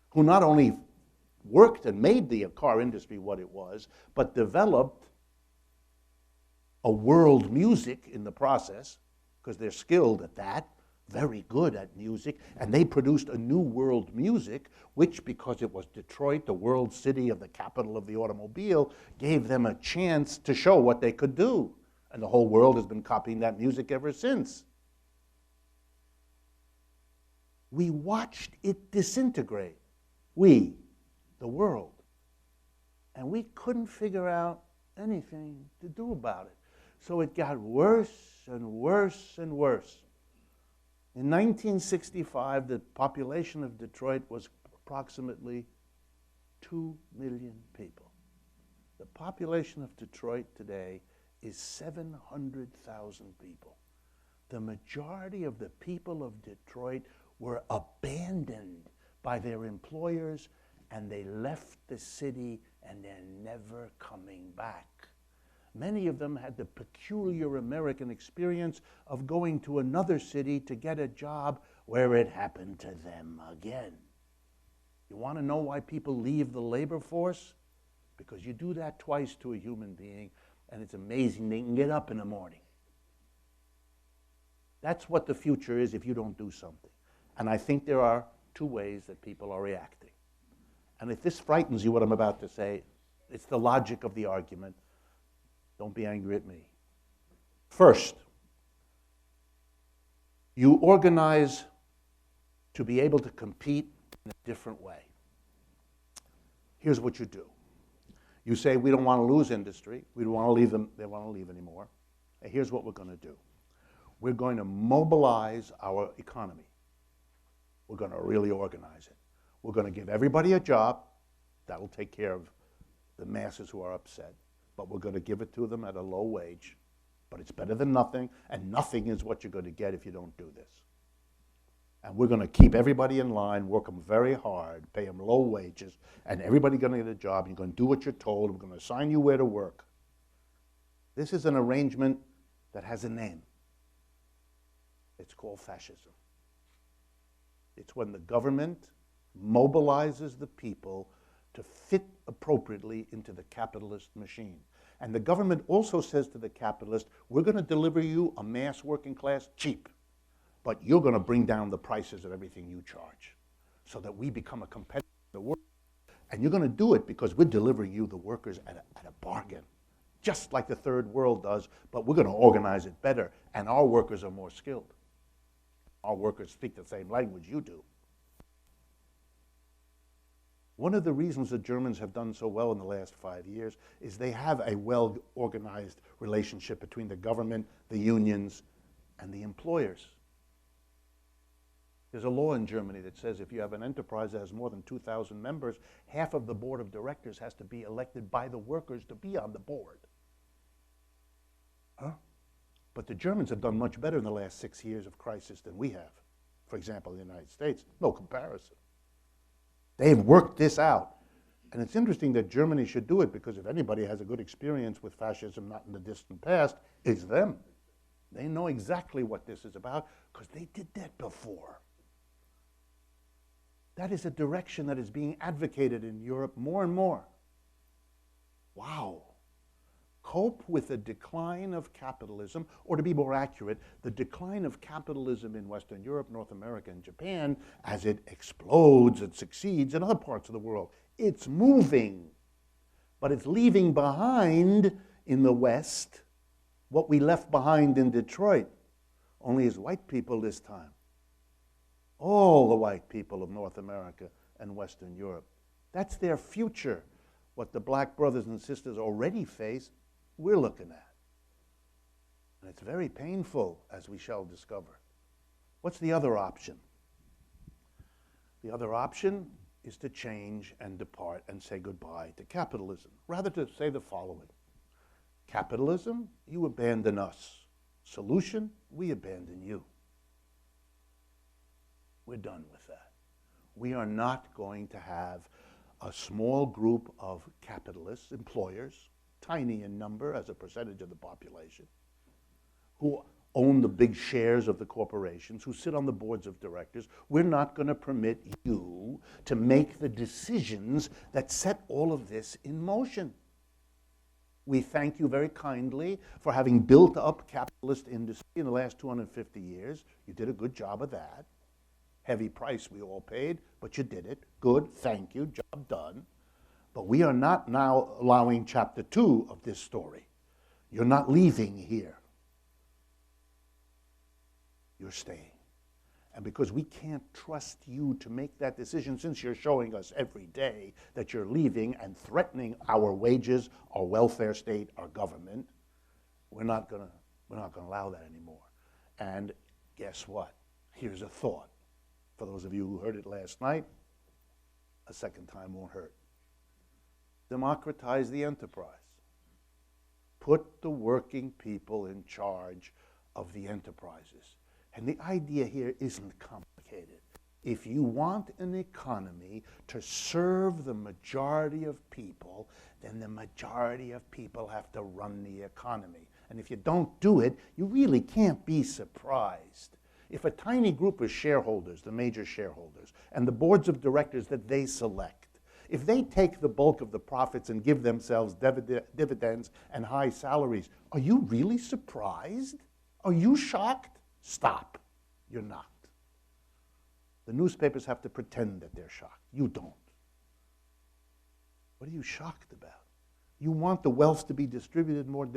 who not only worked and made the car industry what it was, but developed a world music in the process, because they're skilled at that, very good at music, and they produced a new world music, which, because it was Detroit, the world city of the capital of the automobile, gave them a chance to show what they could do. And the whole world has been copying that music ever since. We watched it disintegrate. We, the world. And we couldn't figure out anything to do about it. So it got worse and worse and worse. In 1965, the population of Detroit was approximately 2 million people. The population of Detroit today is 700,000 people. The majority of the people of Detroit were abandoned by their employers, and they left the city, and they're never coming back. Many of them had the peculiar American experience of going to another city to get a job where it happened to them again. You want to know why people leave the labor force? Because you do that twice to a human being, and it's amazing they can get up in the morning. That's what the future is if you don't do something. And I think there are two ways that people are reacting. And if this frightens you, what I'm about to say, it's the logic of the argument. Don't be angry at me. First, you organize to be able to compete in a different way. Here's what you do. You say, we don't want to lose industry. We don't want to leave them. They don't want to leave anymore. And here's what we're going to do. We're going to mobilize our economy. We're going to really organize it. We're going to give everybody a job. That'll take care of the masses who are upset. But we're going to give it to them at a low wage. But it's better than nothing, and nothing is what you're going to get if you don't do this. And we're going to keep everybody in line, work them very hard, pay them low wages, and everybody's going to get a job. You're going to do what you're told. We're going to assign you where to work. This is an arrangement that has a name. It's called fascism. It's when the government mobilizes the people to fit appropriately into the capitalist machine. And the government also says to the capitalist, we're going to deliver you a mass working class cheap, but you're going to bring down the prices of everything you charge so that we become a competitor in the world. And you're going to do it because we're delivering you the workers at a bargain, just like the third world does, but we're going to organize it better, and our workers are more skilled. Our workers speak the same language you do. One of the reasons the Germans have done so well in the last 5 years is they have a well-organized relationship between the government, the unions, and the employers. There's a law in Germany that says if you have an enterprise that has more than 2,000 members, half of the board of directors has to be elected by the workers to be on the board. Huh? But the Germans have done much better in the last 6 years of crisis than we have. For example, in the United States, no comparison. They've worked this out. And it's interesting that Germany should do it because if anybody has a good experience with fascism, not in the distant past, it's them. They know exactly what this is about because they did that before. That is a direction that is being advocated in Europe more and more. Wow. Cope with the decline of capitalism, or to be more accurate, the decline of capitalism in Western Europe, North America, and Japan as it explodes and succeeds in other parts of the world. It's moving, but it's leaving behind in the West what we left behind in Detroit, only as white people this time. All the white people of North America and Western Europe. That's their future. What the black brothers and sisters already face, we're looking at. And it's very painful, as we shall discover. What's the other option? The other option is to change and depart and say goodbye to capitalism. Rather to say the following. Capitalism, you abandon us. Solution, we abandon you. We're done with that. We are not going to have a small group of capitalists, employers, tiny in number as a percentage of the population, who own the big shares of the corporations, who sit on the boards of directors. We're not going to permit you to make the decisions that set all of this in motion. We thank you very kindly for having built up capitalist industry in the last 250 years. You did a good job of that. Heavy price we all paid, but you did it. Good, thank you, job done. But we are not now allowing chapter 2 of this story. You're not leaving here. You're staying. And because we can't trust you to make that decision, since you're showing us every day that you're leaving and threatening our wages, our welfare state, our government, we're not going to allow that anymore. And guess what? Here's a thought. For those of you who heard it last night, a second time won't hurt. Democratize the enterprise. Put the working people in charge of the enterprises. And the idea here isn't complicated. If you want an economy to serve the majority of people, then the majority of people have to run the economy. And if you don't do it, you really can't be surprised If a tiny group of shareholders, the major shareholders, and the boards of directors that they select, if they take the bulk of the profits and give themselves dividends and high salaries, are you really surprised? Are you shocked? Stop. You're not. The newspapers have to pretend that they're shocked. You don't. What are you shocked about? You want the wealth to be distributed more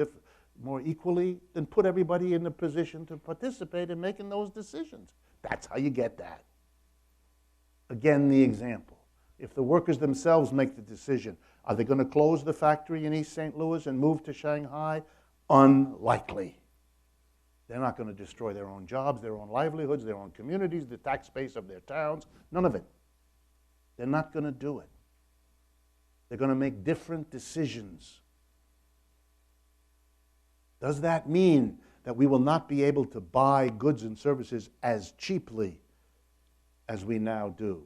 equally, then put everybody in the position to participate in making those decisions. That's how you get that. Again, the example. If the workers themselves make the decision, are they going to close the factory in East St. Louis and move to Shanghai? Unlikely. They're not going to destroy their own jobs, their own livelihoods, their own communities, the tax base of their towns. None of it. They're not going to do it. They're going to make different decisions. Does that mean that we will not be able to buy goods and services as cheaply as we now do?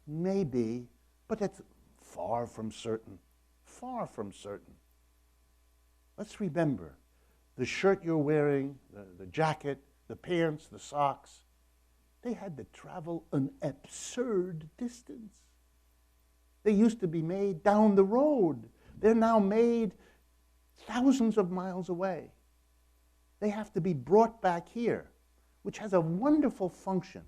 Maybe, but that's far from certain. Far from certain. Let's remember, the shirt you're wearing, the jacket, the pants, the socks, they had to travel an absurd distance. They used to be made down the road. They're now made thousands of miles away. They have to be brought back here, which has a wonderful function.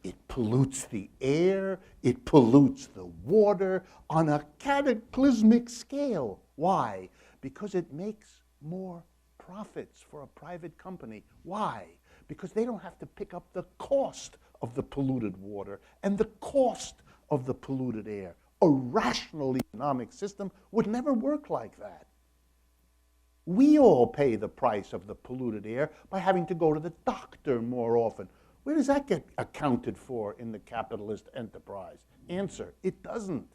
It pollutes the air, it pollutes the water on a cataclysmic scale. Why? Because it makes more profits for a private company. Why? Because they don't have to pick up the cost of the polluted water and the cost of the polluted air. A rational economic system would never work like that. We all pay the price of the polluted air by having to go to the doctor more often. Where does that get accounted for in the capitalist enterprise? Answer, it doesn't.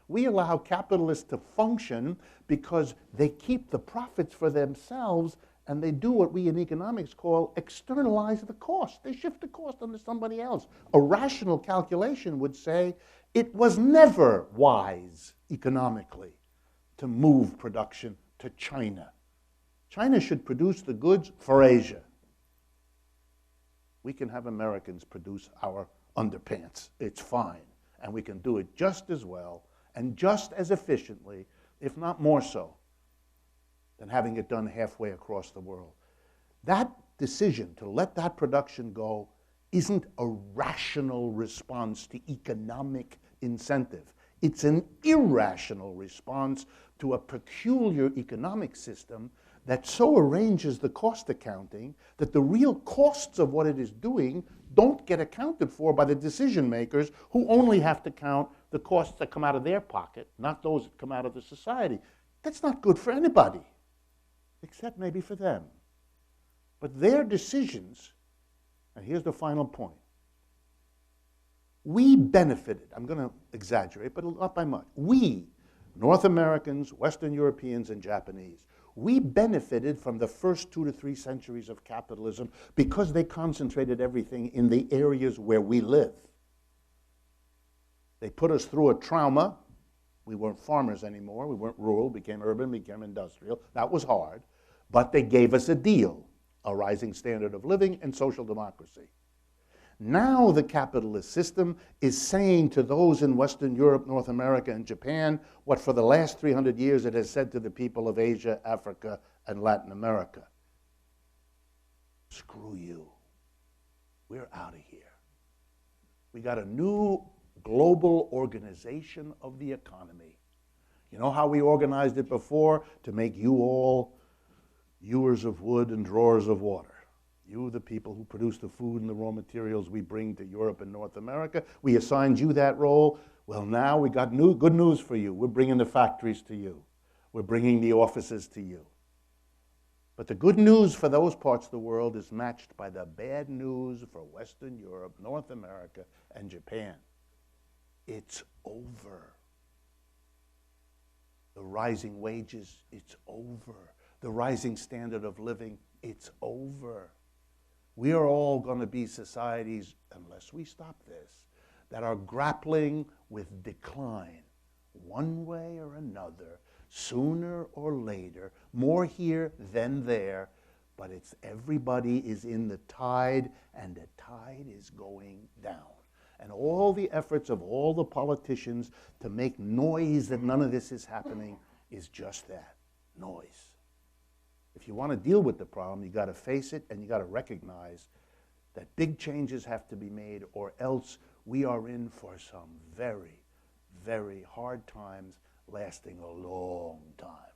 We allow capitalists to function because they keep the profits for themselves and they do what we in economics call externalize the cost. They shift the cost onto somebody else. A rational calculation would say it was never wise economically to move production to China. China should produce the goods for Asia. We can have Americans produce our underpants. It's fine. And we can do it just as well and just as efficiently, if not more so, than having it done halfway across the world. That decision to let that production go isn't a rational response to economic incentive. It's an irrational response to a peculiar economic system that so arranges the cost accounting that the real costs of what it is doing don't get accounted for by the decision makers who only have to count the costs that come out of their pocket, not those that come out of the society. That's not good for anybody, except maybe for them. But their decisions, and here's the final point, we benefited, I'm going to exaggerate, but not by much. We, North Americans, Western Europeans, and Japanese, we benefited from the first 2 to 3 centuries of capitalism because they concentrated everything in the areas where we live. They put us through a trauma. We weren't farmers anymore. We weren't rural, became urban, became industrial. That was hard. But they gave us a deal, a rising standard of living and social democracy. Now the capitalist system is saying to those in Western Europe, North America, and Japan what for the last 300 years it has said to the people of Asia, Africa, and Latin America. Screw you. We're out of here. We got a new global organization of the economy. You know how we organized it before? To make you all hewers of wood and drawers of water. You, the people who produce the food and the raw materials we bring to Europe and North America. We assigned you that role. Well, now we got good news for you. We're bringing the factories to you. We're bringing the offices to you. But the good news for those parts of the world is matched by the bad news for Western Europe, North America, and Japan. It's over. The rising wages, it's over. The rising standard of living, it's over. We are all going to be societies, unless we stop this, that are grappling with decline, one way or another, sooner or later, more here than there, but it's everybody is in the tide, and the tide is going down. And all the efforts of all the politicians to make noise that none of this is happening is just that, noise. If you want to deal with the problem, you got to face it, and you got to recognize that big changes have to be made, or else we are in for some very, very hard times lasting a long time.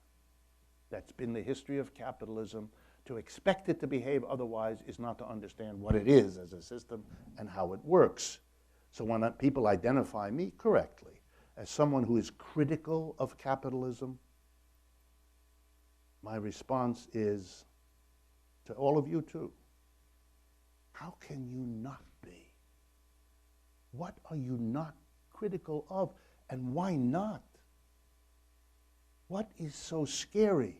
That's been the history of capitalism. To expect it to behave otherwise is not to understand what it is as a system and how it works. So when people identify me correctly as someone who is critical of capitalism, my response is to all of you too. How can you not be? What are you not critical of, and why not? What is so scary?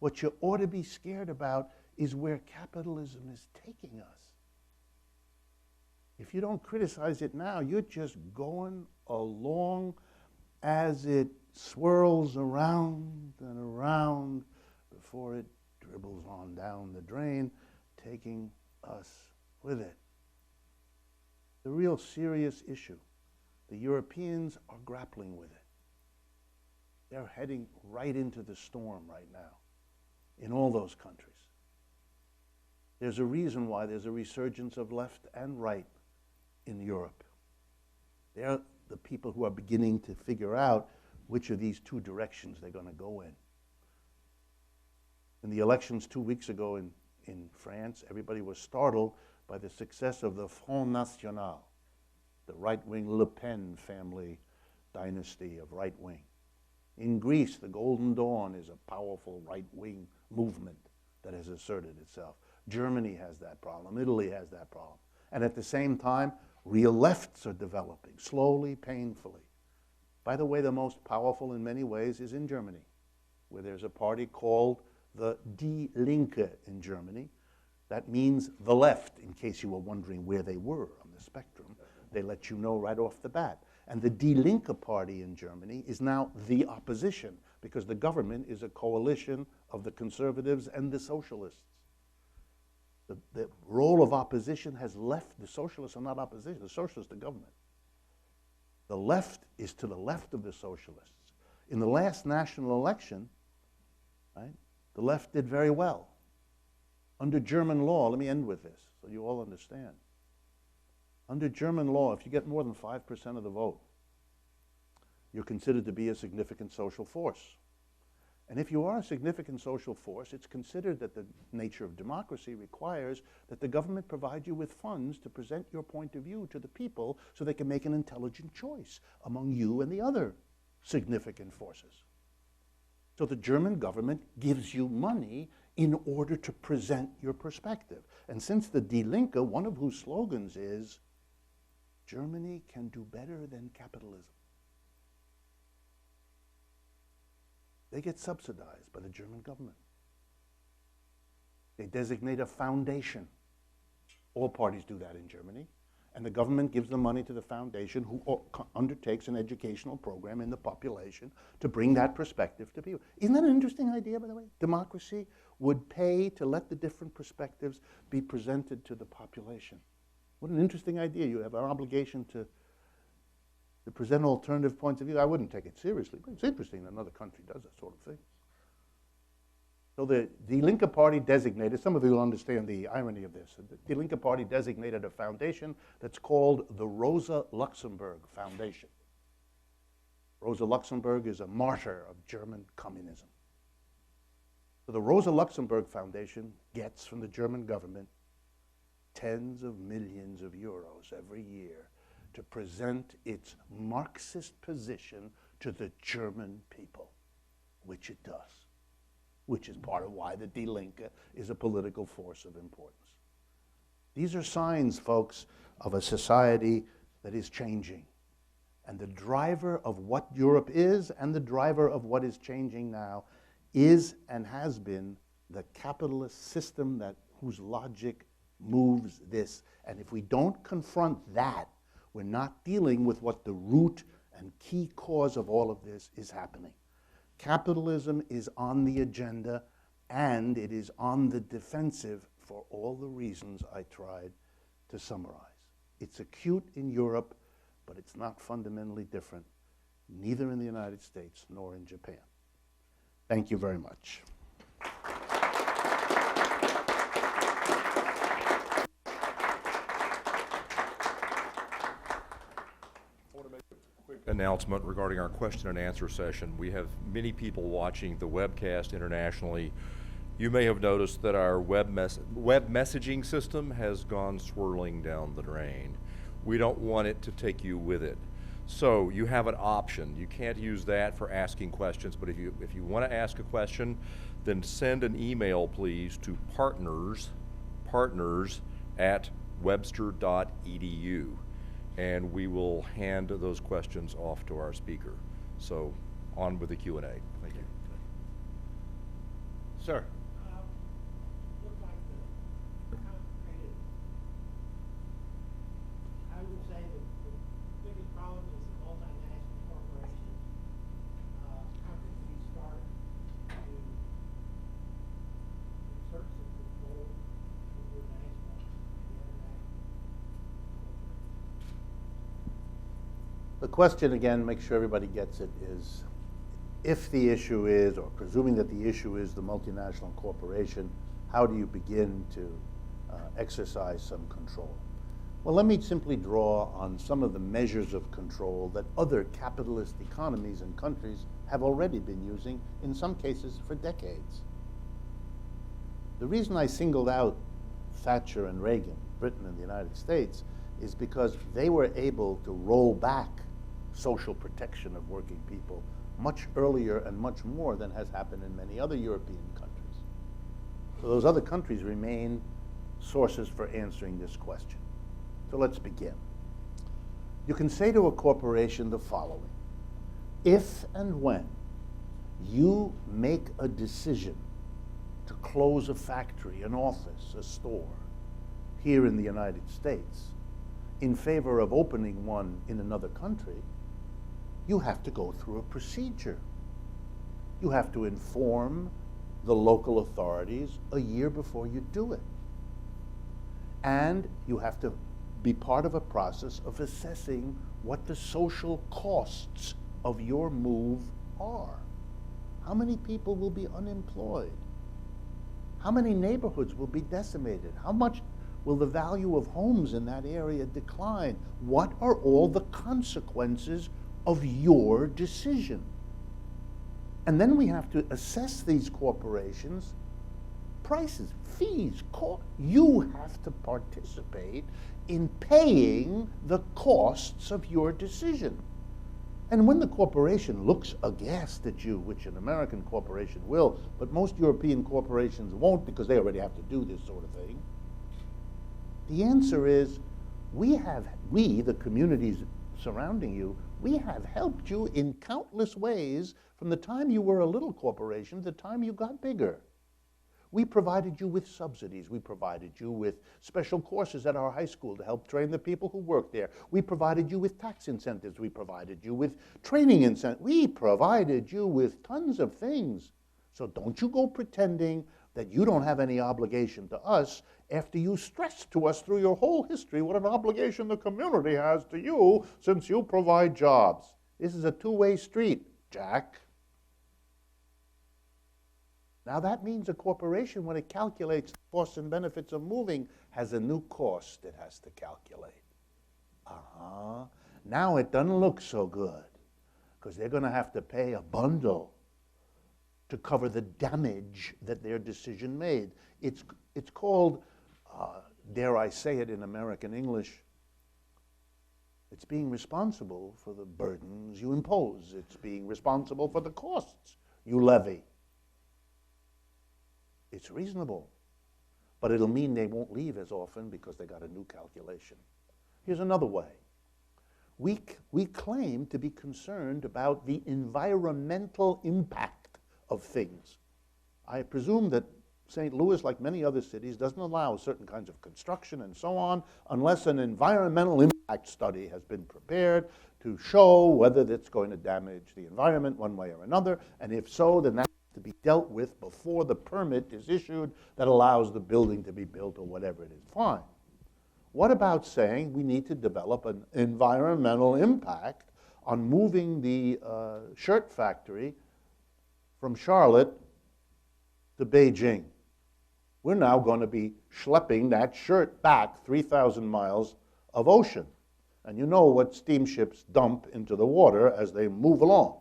What you ought to be scared about is where capitalism is taking us. If you don't criticize it now, you're just going along as it swirls around and around before it dribbles on down the drain, taking us with it. The real serious issue. The Europeans are grappling with it. They're heading right into the storm right now in all those countries. There's a reason why there's a resurgence of left and right in Europe. They're the people who are beginning to figure out which of these two directions they're going to go in. In the elections 2 weeks ago in France, everybody was startled by the success of the Front National, the right-wing Le Pen family dynasty of right-wing. In Greece, the Golden Dawn is a powerful right-wing movement that has asserted itself. Germany has that problem. Italy has that problem. And at the same time, real lefts are developing, slowly, painfully. By the way, the most powerful in many ways is in Germany, where there's a party called the Die Linke in Germany. That means the left, in case you were wondering where they were on the spectrum. They let you know right off the bat. And the Die Linke party in Germany is now the opposition, because the government is a coalition of the conservatives and the socialists. The role of opposition has left. The socialists are not opposition. The socialists are the government. The left is to the left of the socialists. In the last national election, right, the left did very well. Under German law, let me end with this so you all understand. Under German law, if you get more than 5% of the vote, you're considered to be a significant social force. And if you are a significant social force, it's considered that the nature of democracy requires that the government provide you with funds to present your point of view to the people so they can make an intelligent choice among you and the other significant forces. So the German government gives you money in order to present your perspective. And since the Die Linke, one of whose slogans is, Germany can do better than capitalism. They get subsidized by the German government. They designate a foundation. All parties do that in Germany. And the government gives the money to the foundation, who undertakes an educational program in the population to bring that perspective to people. Isn't that an interesting idea, by the way? Democracy would pay to let the different perspectives be presented to the population. What an interesting idea. You have an obligation to present alternative points of view. I wouldn't take it seriously, but it's interesting that another country does that sort of thing. So the Linke Party designated, some of you will understand the irony of this, the Linke Party designated a foundation that's called the Rosa Luxemburg Foundation. Rosa Luxemburg is a martyr of German communism. So the Rosa Luxemburg Foundation gets from the German government tens of millions of euros every year to present its Marxist position to the German people, which it does, which is part of why the Die Linke is a political force of importance. These are signs, folks, of a society that is changing. And the driver of what Europe is and the driver of what is changing now is and has been the capitalist system whose logic moves this. And if we don't confront that, we're not dealing with what the root and key cause of all of this is happening. Capitalism is on the agenda, and it is on the defensive for all the reasons I tried to summarize. It's acute in Europe, but it's not fundamentally different, neither in the United States nor in Japan. Thank you very much. Announcement regarding our question and answer session. We have many people watching the webcast internationally. You may have noticed that our web messaging system has gone swirling down the drain. We don't want it to take you with it. So you have an option. You can't use that for asking questions, but if you want to ask a question, then send an email, please, to partners@webster.edu. And we will hand those questions off to our speaker. So on with the Q&A. Thank you. Sir. Look like the concentrated, I would say the biggest problem is the multinational corporations. How could we start to exert some control over national and international? The question, again, make sure everybody gets it, is if the issue is, or presuming that the issue is the multinational corporation, how do you begin to exercise some control? Well, let me simply draw on some of the measures of control that other capitalist economies and countries have already been using, in some cases for decades. The reason I singled out Thatcher and Reagan, Britain and the United States, is because they were able to roll back social protection of working people much earlier and much more than has happened in many other European countries. So those other countries remain sources for answering this question. So let's begin. You can say to a corporation the following: if and when you make a decision to close a factory, an office, a store here in the United States in favor of opening one in another country, you have to go through a procedure. You have to inform the local authorities a year before you do it. And you have to be part of a process of assessing what the social costs of your move are. How many people will be unemployed? How many neighborhoods will be decimated? How much will the value of homes in that area decline? What are all the consequences of your decision? And then we have to assess these corporations' prices, fees, you have to participate in paying the costs of your decision. And when the corporation looks aghast at you, which an American corporation will, but most European corporations won't because they already have to do this sort of thing, the answer is, we, the communities surrounding you, we have helped you in countless ways from the time you were a little corporation to the time you got bigger. We provided you with subsidies. We provided you with special courses at our high school to help train the people who work there. We provided you with tax incentives. We provided you with training incentives. We provided you with tons of things. So don't you go pretending that you don't have any obligation to us after you stressed to us through your whole history what an obligation the community has to you since you provide jobs. This is a two-way street, Jack. Now that means a corporation, when it calculates the costs and benefits of moving, has a new cost it has to calculate. Now it doesn't look so good because they're going to have to pay a bundle to cover the damage that their decision made. It's called, dare I say it in American English, it's being responsible for the burdens you impose. It's being responsible for the costs you levy. It's reasonable, but it'll mean they won't leave as often because they got a new calculation. Here's another way. We claim to be concerned about the environmental impact of things. I presume that St. Louis, like many other cities, doesn't allow certain kinds of construction and so on unless an environmental impact study has been prepared to show whether that's going to damage the environment one way or another, and if so, then that's to be dealt with before the permit is issued that allows the building to be built or whatever it is. Fine. What about saying we need to develop an environmental impact on moving the shirt factory from Charlotte to Beijing? We're now going to be schlepping that shirt back 3,000 miles of ocean. And you know what steamships dump into the water as they move along,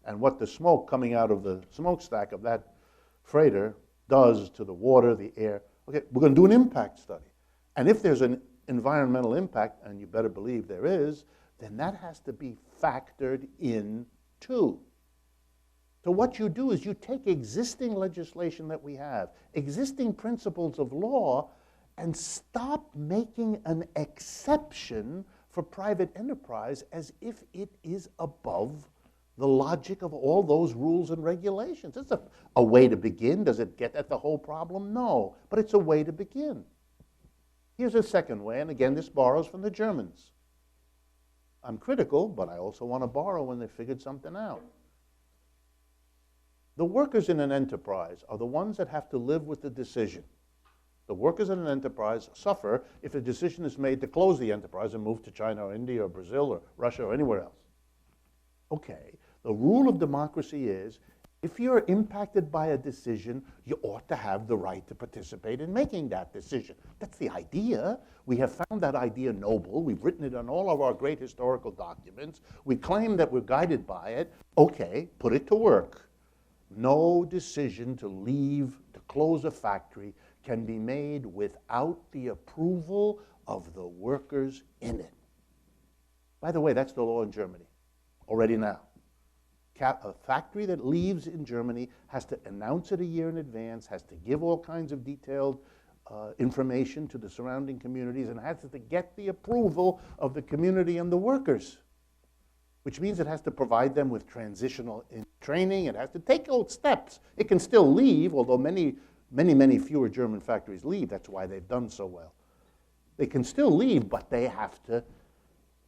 and what the smoke coming out of the smokestack of that freighter does to the water, the air. Okay, we're going to do an impact study. And if there's an environmental impact, and you better believe there is, then that has to be factored in too. So what you do is you take existing legislation that we have, existing principles of law, and stop making an exception for private enterprise as if it is above the logic of all those rules and regulations. It's a way to begin. Does it get at the whole problem? No, but it's a way to begin. Here's a second way, and again, this borrows from the Germans. I'm critical, but I also want to borrow when they figured something out. The workers in an enterprise are the ones that have to live with the decision. The workers in an enterprise suffer if a decision is made to close the enterprise and move to China or India or Brazil or Russia or anywhere else. Okay, the rule of democracy is if you're impacted by a decision, you ought to have the right to participate in making that decision. That's the idea. We have found that idea noble. We've written it on all of our great historical documents. We claim that we're guided by it. Okay, put it to work. No decision to leave, to close a factory can be made without the approval of the workers in it. By the way, that's the law in Germany already now. A factory that leaves in Germany has to announce it a year in advance, has to give all kinds of detailed information to the surrounding communities, and has to get the approval of the community and the workers, which means it has to provide them with transitional training. It has to take old steps. It can still leave, although many fewer German factories leave. That's why they've done so well. They can still leave, but they have to,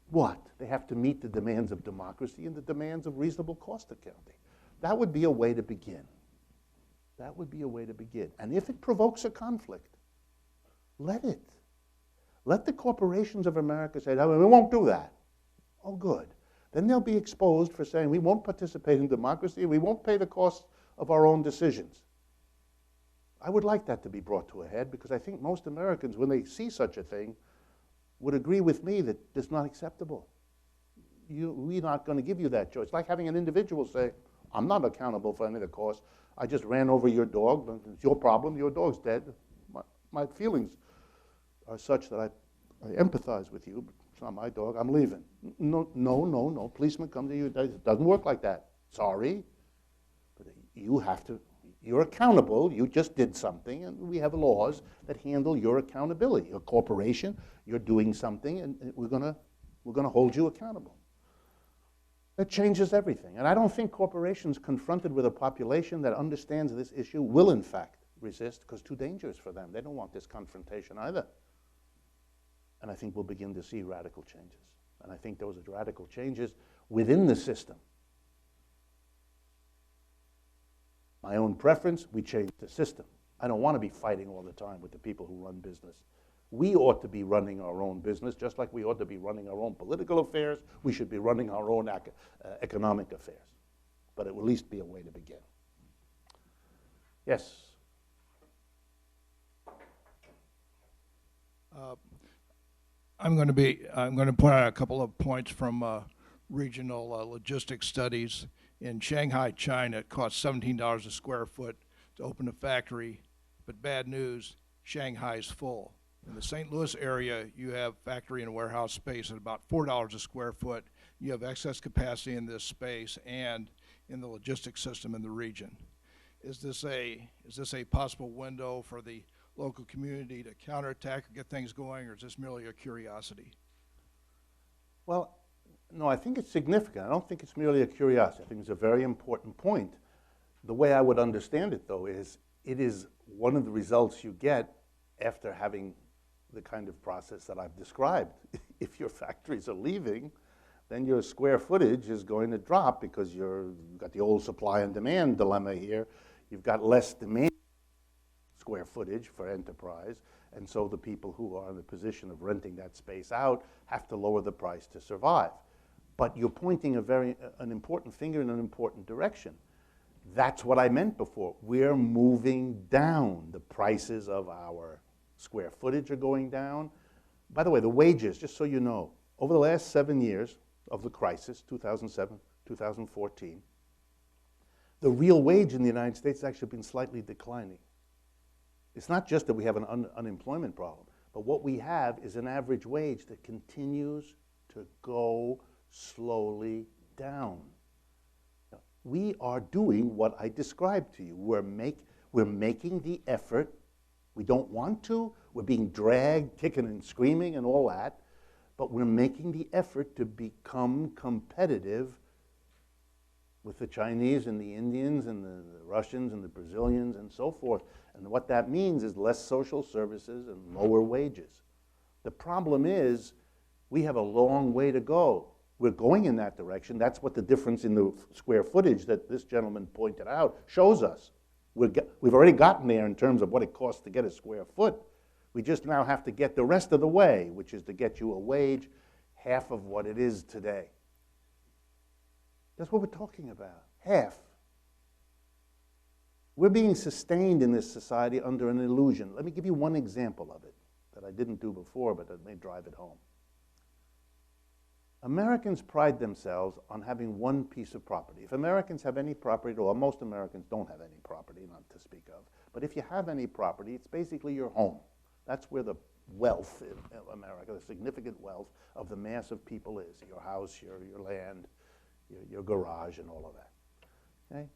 what? They have to meet the demands of democracy and the demands of reasonable cost accounting. That would be a way to begin. That would be a way to begin. And if it provokes a conflict, let it. Let the corporations of America say, no, we won't do that. Oh, good. Then they'll be exposed for saying we won't participate in democracy, we won't pay the cost of our own decisions. I would like that to be brought to a head, because I think most Americans, when they see such a thing, would agree with me that it's not acceptable. We're not going to give you that choice. It's like having an individual say, I'm not accountable for any of the costs. I just ran over your dog. It's your problem. Your dog's dead. My feelings are such that I empathize with you, but it's not my dog. I'm leaving. No. Policeman comes to you. It doesn't work like that. Sorry. But you have to. You're accountable. You just did something, and we have laws that handle your accountability. You're a corporation. You're doing something, and we're gonna hold you accountable. That changes everything. And I don't think corporations confronted with a population that understands this issue will, in fact, resist, because it's too dangerous for them. They don't want this confrontation either. And I think we'll begin to see radical changes. And I think those are radical changes within the system. My own preference, we change the system. I don't want to be fighting all the time with the people who run business. We ought to be running our own business, just like we ought to be running our own political affairs. We should be running our own economic affairs. But it will at least be a way to begin. Yes? I'm going to point out a couple of points from regional logistics studies. In Shanghai, China, it costs $17 a square foot to open a factory, but bad news, Shanghai's full. In the St. Louis area, you have factory and warehouse space at about $4 a square foot. You have excess capacity in this space and in the logistics system in the region. Is this a possible window for the local community to counterattack or get things going, or is this merely a curiosity? Well, no, I think it's significant. I don't think it's merely a curiosity. I think it's a very important point. The way I would understand it, though, is it is one of the results you get after having the kind of process that I've described. If your factories are leaving, then your square footage is going to drop because you've got the old supply and demand dilemma here. You've got less demand square footage for enterprise, and so the people who are in the position of renting that space out have to lower the price to survive. But you're pointing an important finger in an important direction. That's what I meant before. We're moving down. The prices of our square footage are going down. By the way, the wages, just so you know, over the last 7 years of the crisis, 2007, 2014, the real wage in the United States has actually been slightly declining. It's not just that we have an unemployment problem, but what we have is an average wage that continues to go slowly down. Now, we are doing what I described to you. We're making the effort. We don't want to. We're being dragged, kicking and screaming and all that, but we're making the effort to become competitive with the Chinese and the Indians and the Russians and the Brazilians and so forth. And what that means is less social services and lower wages. The problem is we have a long way to go. We're going in that direction. That's what the difference in the square footage that this gentleman pointed out shows us. We've already gotten there in terms of what it costs to get a square foot. We just now have to get the rest of the way, which is to get you a wage half of what it is today. That's what we're talking about, half. We're being sustained in this society under an illusion. Let me give you one example of it that I didn't do before, but that may drive it home. Americans pride themselves on having one piece of property. If Americans have any property at all, most Americans don't have any property, not to speak of. But if you have any property, it's basically your home. That's where the wealth in America, the significant wealth of the mass of people is. Your house, your land, your garage, and all of that. Okay?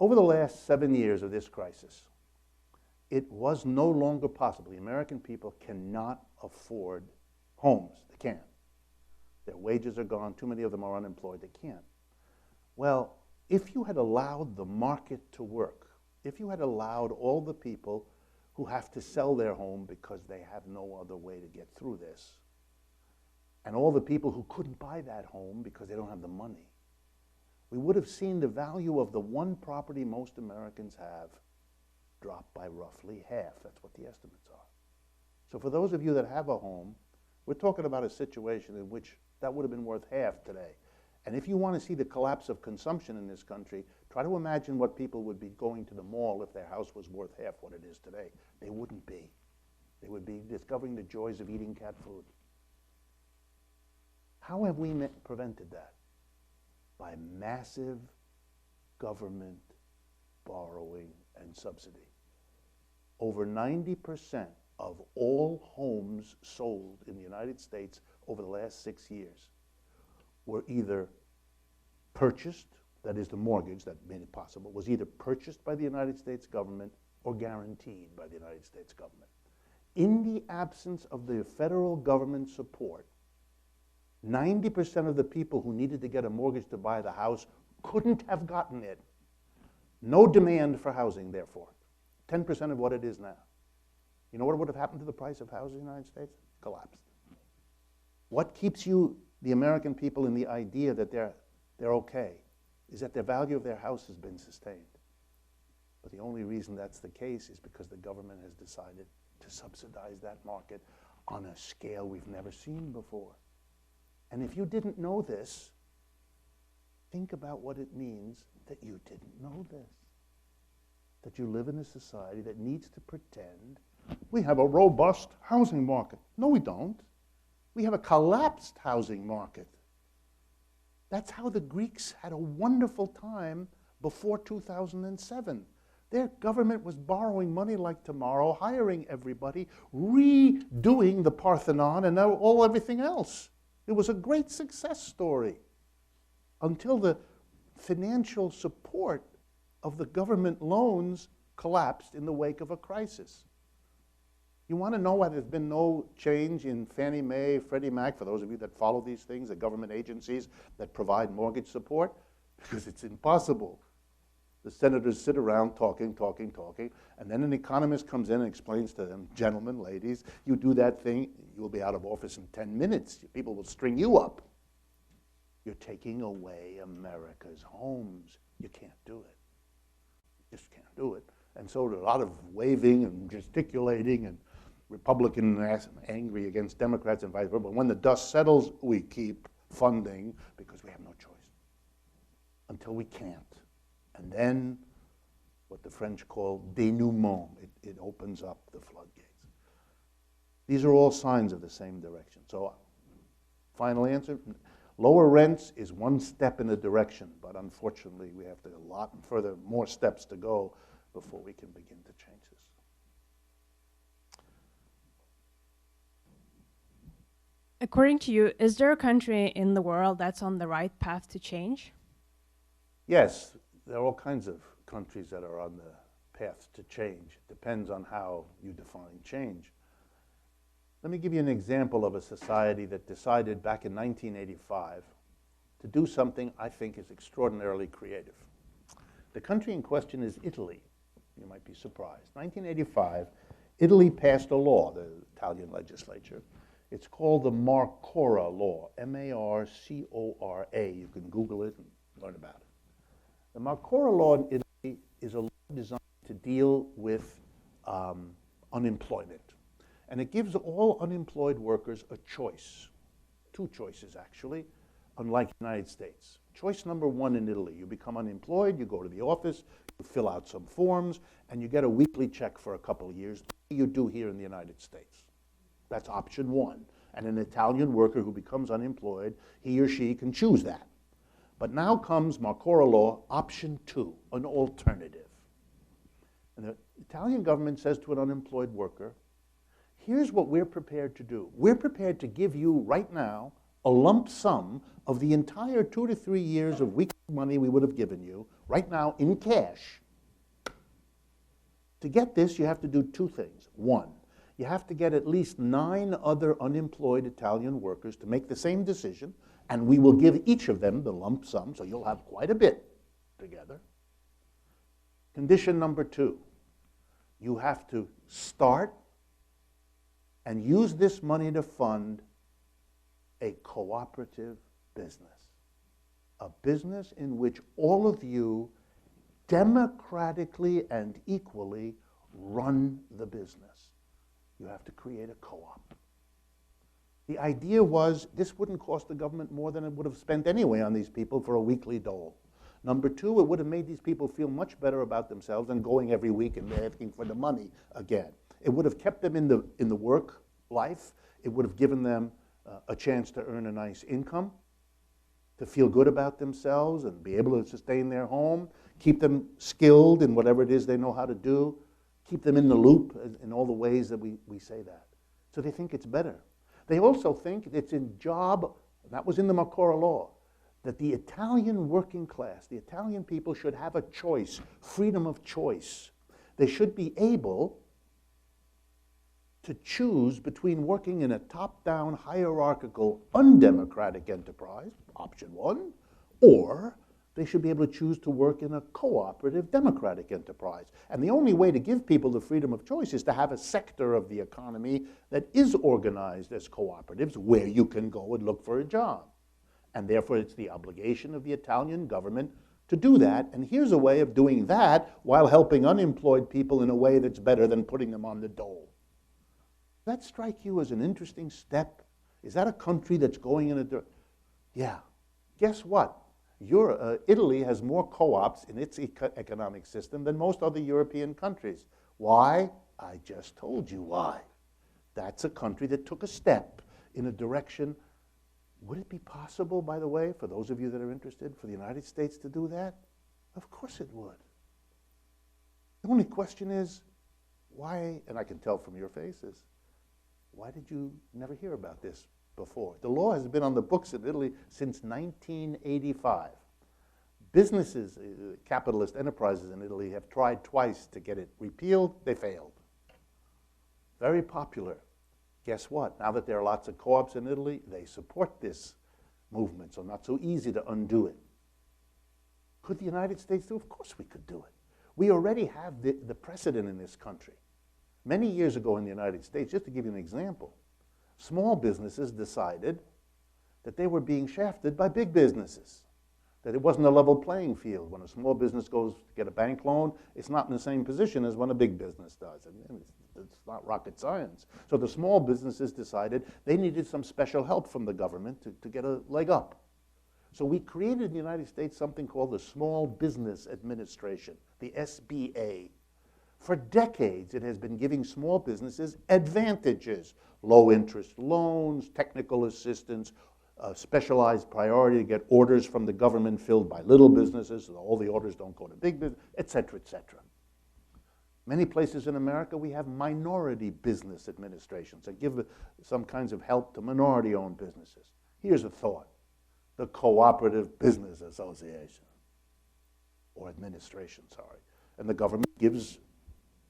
Over the last 7 years of this crisis, it was no longer possible. The American people cannot afford homes. They can't. Their wages are gone. Too many of them are unemployed. They can't. Well, if you had allowed the market to work, if you had allowed all the people who have to sell their home because they have no other way to get through this, and all the people who couldn't buy that home because they don't have the money, we would have seen the value of the one property most Americans have drop by roughly half. That's what the estimates are. So for those of you that have a home, we're talking about a situation in which that would have been worth half today. And if you want to see the collapse of consumption in this country, try to imagine what people would be going to the mall if their house was worth half what it is today. They wouldn't be. They would be discovering the joys of eating cat food. How have we prevented that? By massive government borrowing and subsidy. Over 90% of all homes sold in the United States over the last 6 years were either purchased, that is the mortgage that made it possible, was either purchased by the United States government or guaranteed by the United States government. In the absence of the federal government support, 90% of the people who needed to get a mortgage to buy the house couldn't have gotten it. No demand for housing, therefore. 10% of what it is now. You know what would have happened to the price of housing in the United States? Collapsed. What keeps you, the American people, in the idea that they're okay is that the value of their house has been sustained. But the only reason that's the case is because the government has decided to subsidize that market on a scale we've never seen before. And if you didn't know this, think about what it means that you didn't know this. That you live in a society that needs to pretend we have a robust housing market. No, we don't. We have a collapsed housing market. That's how the Greeks had a wonderful time before 2007. Their government was borrowing money like tomorrow, hiring everybody, redoing the Parthenon and everything else. It was a great success story until the financial support of the government loans collapsed in the wake of a crisis. You want to know why there's been no change in Fannie Mae, Freddie Mac, for those of you that follow these things, the government agencies that provide mortgage support? Because it's impossible. The senators sit around talking, and then an economist comes in and explains to them, gentlemen, ladies, you do that thing, you'll be out of office in 10 minutes. People will string you up. You're taking away America's homes. You can't do it. You just can't do it. And so there's a lot of waving and gesticulating and Republican angry against Democrats and vice versa. But when the dust settles, we keep funding because we have no choice until we can't. And then what the French call dénouement, it opens up the floodgates. These are all signs of the same direction. So, final answer, lower rents is one step in a direction, but unfortunately we have a lot further, more steps to go before we can begin to change this. According to you, is there a country in the world that's on the right path to change? Yes, there are all kinds of countries that are on the path to change. It depends on how you define change. Let me give you an example of a society that decided back in 1985 to do something I think is extraordinarily creative. The country in question is Italy. You might be surprised. 1985, Italy passed a law, the Italian legislature. It's called the Marcora Law, M-A-R-C-O-R-A. You can Google it and learn about it. The Marcora Law in Italy is a law designed to deal with unemployment. And it gives all unemployed workers a choice, two choices actually, unlike the United States. Choice number one in Italy, you become unemployed, you go to the office, you fill out some forms, and you get a weekly check for a couple of years. You do here in the United States. That's option one. And an Italian worker who becomes unemployed, he or she can choose that. But now comes Marcora Law, option two, an alternative. And the Italian government says to an unemployed worker, here's what we're prepared to do. We're prepared to give you right now a lump sum of the entire 2 to 3 years of weekly money we would have given you right now in cash. To get this, you have to do two things. One, you have to get at least 9 other unemployed Italian workers to make the same decision, and we will give each of them the lump sum, so you'll have quite a bit together. Condition number 2, you have to start and use this money to fund a cooperative business. A business in which all of you democratically and equally run the business. You have to create a co-op. The idea was this wouldn't cost the government more than it would have spent anyway on these people for a weekly dole. Number 2, it would have made these people feel much better about themselves than going every week and asking for the money again. It would have kept them in the work life. It would have given them a chance to earn a nice income, to feel good about themselves and be able to sustain their home, keep them skilled in whatever it is they know how to do, keep them in the loop in all the ways that we say that. So they think it's better. They also think it's in job, that was in the Marcora Law, that the Italian working class, the Italian people should have a choice, freedom of choice. They should be able to choose between working in a top-down, hierarchical, undemocratic enterprise, option 1, or they should be able to choose to work in a cooperative, democratic enterprise. And the only way to give people the freedom of choice is to have a sector of the economy that is organized as cooperatives where you can go and look for a job. And therefore, it's the obligation of the Italian government to do that. And here's a way of doing that while helping unemployed people in a way that's better than putting them on the dole. Does that strike you as an interesting step? Is that a country that's going in a Yeah. Guess what? Italy has more co-ops in its economic system than most other European countries. Why? I just told you why. That's a country that took a step in a direction. Would it be possible, by the way, for those of you that are interested, for the United States to do that? Of course it would. The only question is, why, and I can tell from your faces, why did you never hear about this before? The law has been on the books in Italy since 1985. Businesses, capitalist enterprises in Italy have tried twice to get it repealed. They failed. Very popular. Guess what? Now that there are lots of co-ops in Italy, they support this movement, so not so easy to undo it. Could the United States do it? Of course we could do it. We already have the precedent in this country. Many years ago in the United States, just to give you an example, small businesses decided that they were being shafted by big businesses, that it wasn't a level playing field. When a small business goes to get a bank loan, it's not in the same position as when a big business does. And it's not rocket science. So the small businesses decided they needed some special help from the government to get a leg up. So we created in the United States something called the Small Business Administration, the SBA. For decades, it has been giving small businesses advantages: low interest loans, technical assistance, specialized priority to get orders from the government filled by little businesses, so all the orders don't go to big business, et cetera, et cetera. Many places in America, we have minority business administrations that give some kinds of help to minority-owned businesses. Here's a thought: the Cooperative Business Association, or administration, sorry. And the government gives,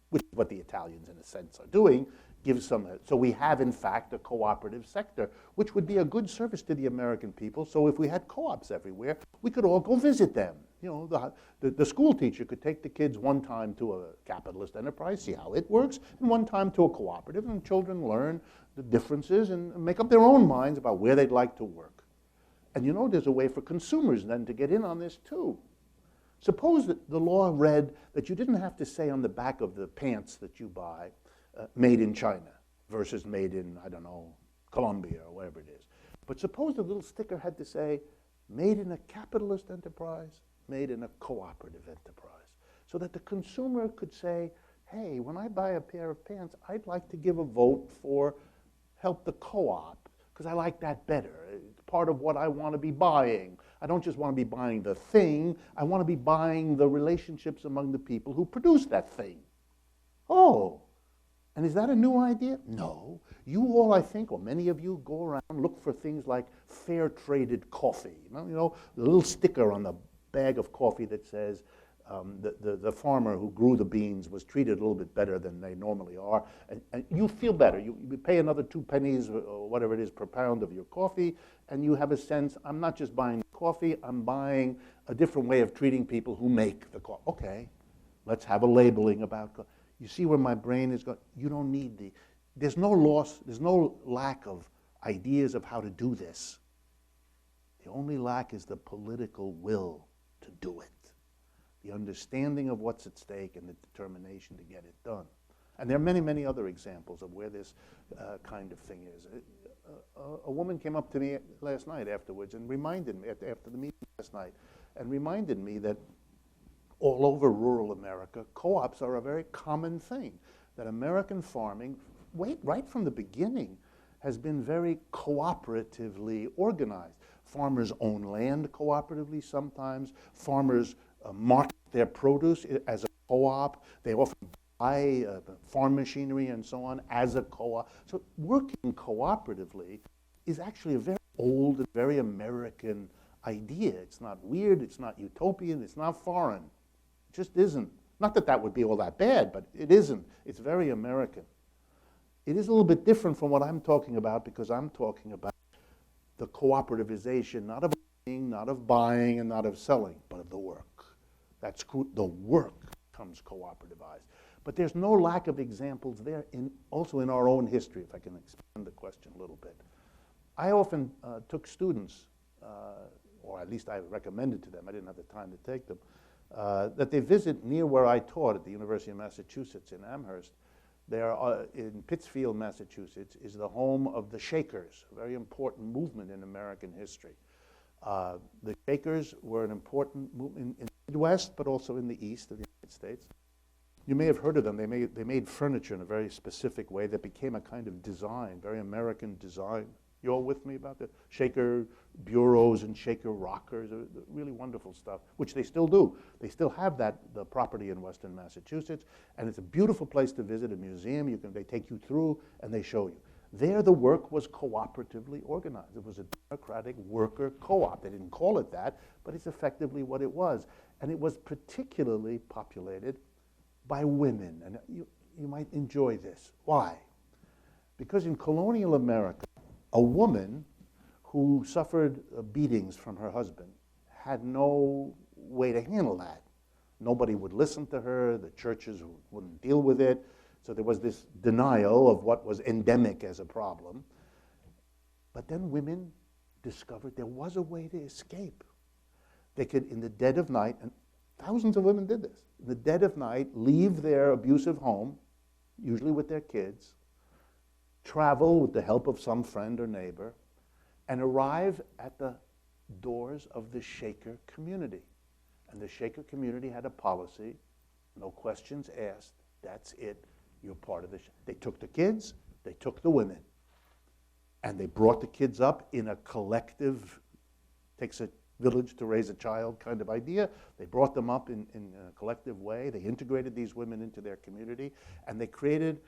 which is what the Italians, in a sense, are doing, gives some. So we have, in fact, a cooperative sector, which would be a good service to the American people. So if we had co-ops everywhere, we could all go visit them. You know, the school teacher could take the kids one time to a capitalist enterprise, see how it works, and one time to a cooperative, and children learn the differences and make up their own minds about where they'd like to work. And you know, there's a way for consumers then to get in on this too. Suppose that the law read that you didn't have to say on the back of the pants that you buy, made in China versus made in, I don't know, Colombia or whatever it is. But suppose the little sticker had to say, made in a capitalist enterprise, made in a cooperative enterprise, so that the consumer could say, hey, when I buy a pair of pants, I'd like to give a vote for help the co-op, because I like that better. It's part of what I want to be buying. I don't just want to be buying the thing, I want to be buying the relationships among the people who produce that thing. Oh, and is that a new idea? No. You all, I think, or many of you, go around, look for things like fair-traded coffee. You know, the little sticker on the bag of coffee that says the farmer who grew the beans was treated a little bit better than they normally are. And you feel better. You pay another 2 pennies or whatever it is per pound of your coffee, and you have a sense, I'm not just buying coffee, I'm buying a different way of treating people who make the coffee. Okay, let's have a labeling about coffee. You see where my brain is going? You don't need there's no loss, there's no lack of ideas of how to do this. The only lack is the political will to do it, the understanding of what's at stake and the determination to get it done. And there are many, many other examples of where this kind of thing is. A woman came up to me last night afterwards and reminded me, after the meeting last night, and reminded me that all over rural America, co-ops are a very common thing, that American farming, right from the beginning, has been very cooperatively organized. Farmers own land cooperatively sometimes. Farmers market their produce as a co-op. They often buy farm machinery and so on as a co-op. So working cooperatively is actually a very old and very American idea. It's not weird, it's not utopian, it's not foreign. It just isn't. Not that that would be all that bad, but it isn't. It's very American. It is a little bit different from what I'm talking about, because I'm talking about the cooperativization, not of buying, not of buying, and not of selling, but of the work. That's the work becomes cooperativized. But there's no lack of examples there, also in our own history, if I can expand the question a little bit. I often took students, or at least I recommended to them, I didn't have the time to take them, that they visit near where I taught at the University of Massachusetts in Amherst. There in Pittsfield, Massachusetts, is the home of the Shakers, a very important movement in American history. The Shakers were an important movement in the Midwest, but also in the East of the United States. You may have heard of them. They made furniture in a very specific way that became a kind of design, very American design. You all with me about the Shaker bureaus and Shaker rockers? Really wonderful stuff, which they still do. They still have the property in Western Massachusetts, and it's a beautiful place to visit, a museum. They take you through and they show you. There the work was cooperatively organized. It was a democratic worker co-op. They didn't call it that, but it's effectively what it was. And it was particularly populated by women. And you might enjoy this. Why? Because in colonial America, a woman who suffered beatings from her husband had no way to handle that. Nobody would listen to her, the churches wouldn't deal with it, so there was this denial of what was endemic as a problem. But then women discovered there was a way to escape. They could, in the dead of night, and thousands of women did this, in the dead of night, leave their abusive home, usually with their kids, travel with the help of some friend or neighbor, and arrive at the doors of the Shaker community. And the Shaker community had a policy, no questions asked, that's it, you're part of the They took the kids, they took the women, and they brought the kids up in a collective, takes a village to raise a child kind of idea. They brought them up in a collective way. They integrated these women into their community, and they created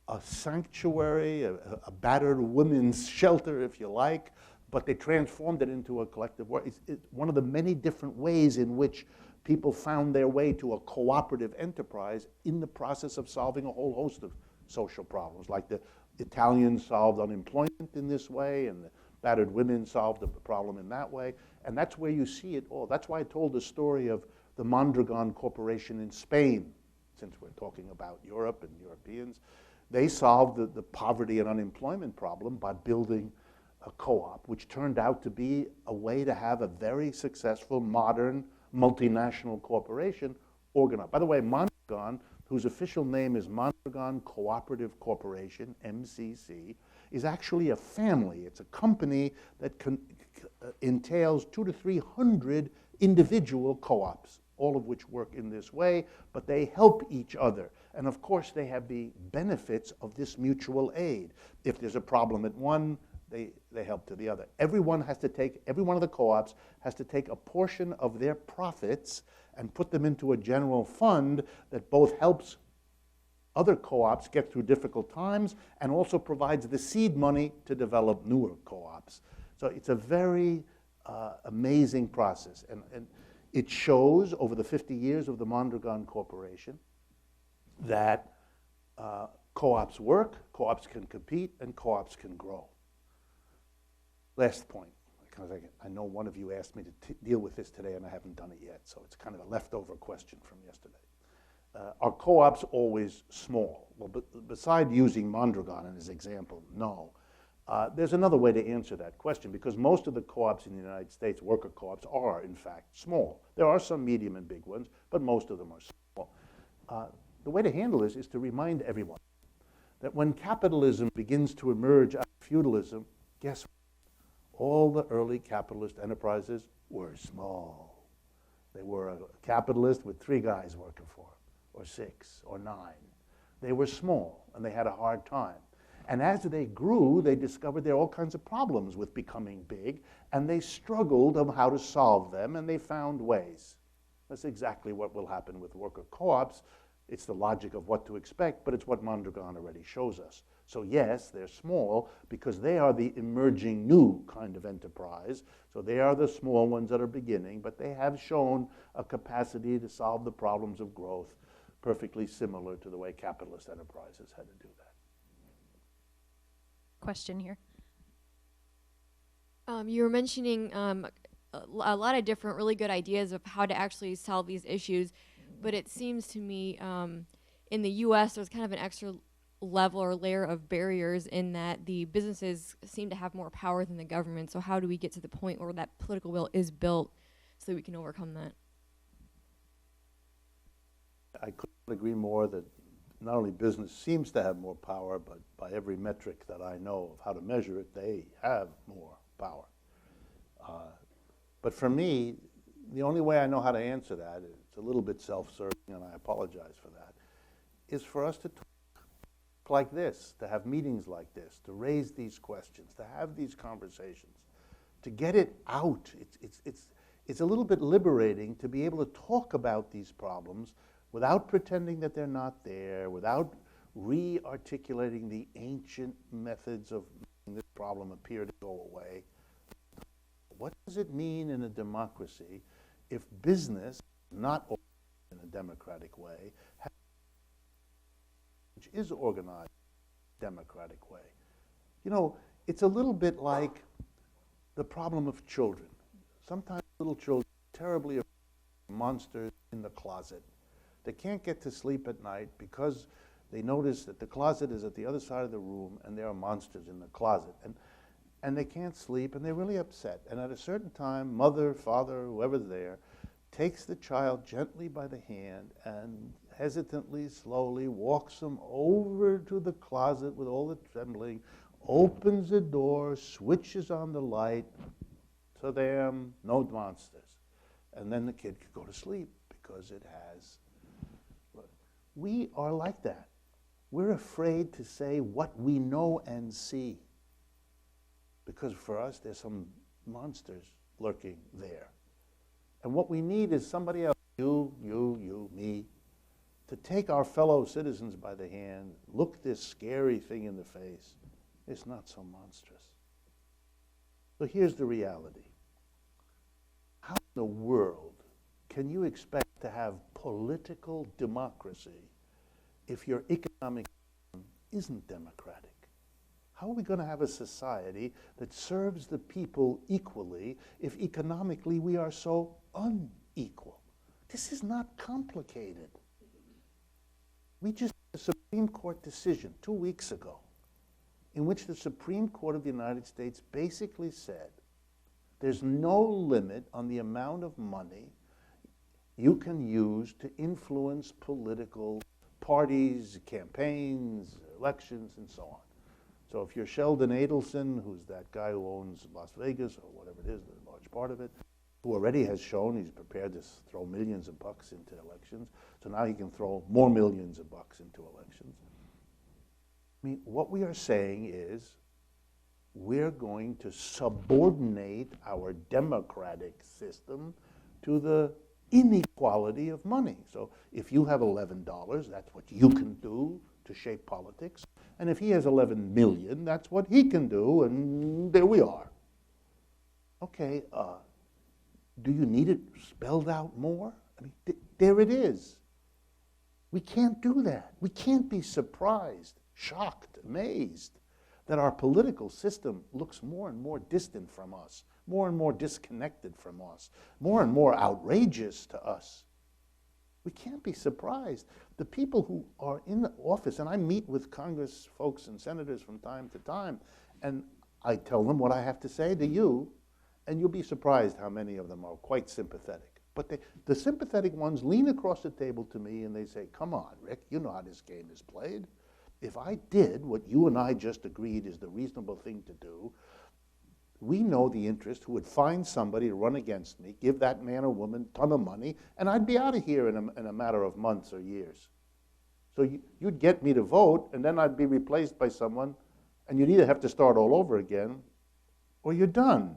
a sanctuary, a battered women's shelter, if you like, but they transformed it into a collective work. It's one of the many different ways in which people found their way to a cooperative enterprise in the process of solving a whole host of social problems, like the Italians solved unemployment in this way, and the battered women solved the problem in that way. And that's where you see it all. That's why I told the story of the Mondragon Corporation in Spain, since we're talking about Europe and Europeans. They solved the poverty and unemployment problem by building a co-op, which turned out to be a way to have a very successful, modern, multinational corporation organized. By the way, Mondragon, whose official name is Mondragon Cooperative Corporation, MCC, is actually a family. It's a company that entails 200 to 300 individual co-ops, all of which work in this way, but they help each other. And of course, they have the benefits of this mutual aid. If there's a problem at one, they help to the other. Every one of the co-ops has to take a portion of their profits and put them into a general fund that both helps other co-ops get through difficult times and also provides the seed money to develop newer co-ops. So it's a very amazing process. And it shows over the 50 years of the Mondragon Corporation that co-ops work, co-ops can compete, and co-ops can grow. Last point, because I know one of you asked me to deal with this today and I haven't done it yet, so it's kind of a leftover question from yesterday. Are co-ops always small? Well, beside using Mondragon as an example, no. There's another way to answer that question, because most of the co-ops in the United States, worker co-ops, are in fact small. There are some medium and big ones, but most of them are small. The way to handle this is to remind everyone that when capitalism begins to emerge out of feudalism, guess what? All the early capitalist enterprises were small. They were a capitalist with 3 guys working for them, or 6, or 9. They were small, and they had a hard time. And as they grew, they discovered there are all kinds of problems with becoming big, and they struggled on how to solve them, and they found ways. That's exactly what will happen with worker co-ops. It's the logic of what to expect, but it's what Mondragon already shows us. So yes, they're small because they are the emerging new kind of enterprise. So they are the small ones that are beginning, but they have shown a capacity to solve the problems of growth perfectly similar to the way capitalist enterprises had to do that. Question here. You were mentioning a lot of different really good ideas of how to actually solve these issues, but it seems to me in the U.S. there's kind of an extra level or layer of barriers in that the businesses seem to have more power than the government. So how do we get to the point where that political will is built so that we can overcome that? I couldn't agree more that not only business seems to have more power, but by every metric that I know of how to measure it, they have more power. But for me, the only way I know how to answer that, it's a little bit self-serving, and I apologize for that, is for us to talk like this, to have meetings like this, to raise these questions, to have these conversations, to get it out. It's a little bit liberating to be able to talk about these problems without pretending that they're not there, without re-articulating the ancient methods of making this problem appear to go away. What does it mean in a democracy if business, not in a democratic way, which is organized in a democratic way? You know, it's a little bit like the problem of children. Sometimes little children are terribly afraid of monsters in the closet. They can't get to sleep at night because they notice that the closet is at the other side of the room and there are monsters in the closet. And and they can't sleep, and they're really upset. And at a certain time, mother, father, whoever's there, takes the child gently by the hand and hesitantly, slowly walks them over to the closet with all the trembling, opens the door, switches on the light, to them, no monsters. And then the kid could go to sleep because it has. We are like that. We're afraid to say what we know and see, because for us, there's some monsters lurking there. And what we need is somebody else, you, me, to take our fellow citizens by the hand, look this scary thing in the face. It's not so monstrous. So here's the reality. How in the world can you expect to have political democracy if your economic system isn't democratic? How are we going to have a society that serves the people equally if economically we are so unequal? This is not complicated. We just had a Supreme Court decision 2 weeks ago in which the Supreme Court of the United States basically said there's no limit on the amount of money you can use to influence political parties, campaigns, elections, and so on. So if you're Sheldon Adelson, who's that guy who owns Las Vegas, or whatever it is, a large part of it, who already has shown he's prepared to throw millions of bucks into elections, so now he can throw more millions of bucks into elections. I mean, what we are saying is we're going to subordinate our democratic system to the inequality of money. So if you have $11, that's what you can do to shape politics. And if he has 11 million, that's what he can do, and there we are. Okay, do you need it spelled out more? I mean, there it is. We can't do that. We can't be surprised, shocked, amazed that our political system looks more and more distant from us, more and more disconnected from us, more and more outrageous to us. We can't be surprised. The people who are in the office, and I meet with Congress folks and senators from time to time, and I tell them what I have to say to you, and you'll be surprised how many of them are quite sympathetic. But the sympathetic ones lean across the table to me and they say, come on, Rick, you know how this game is played. If I did what you and I just agreed is the reasonable thing to do, we know the interest who would find somebody to run against me, give that man or woman a ton of money, and I'd be out of here in a matter of months or years. So you'd get me to vote, and then I'd be replaced by someone, and you'd either have to start all over again, or you're done.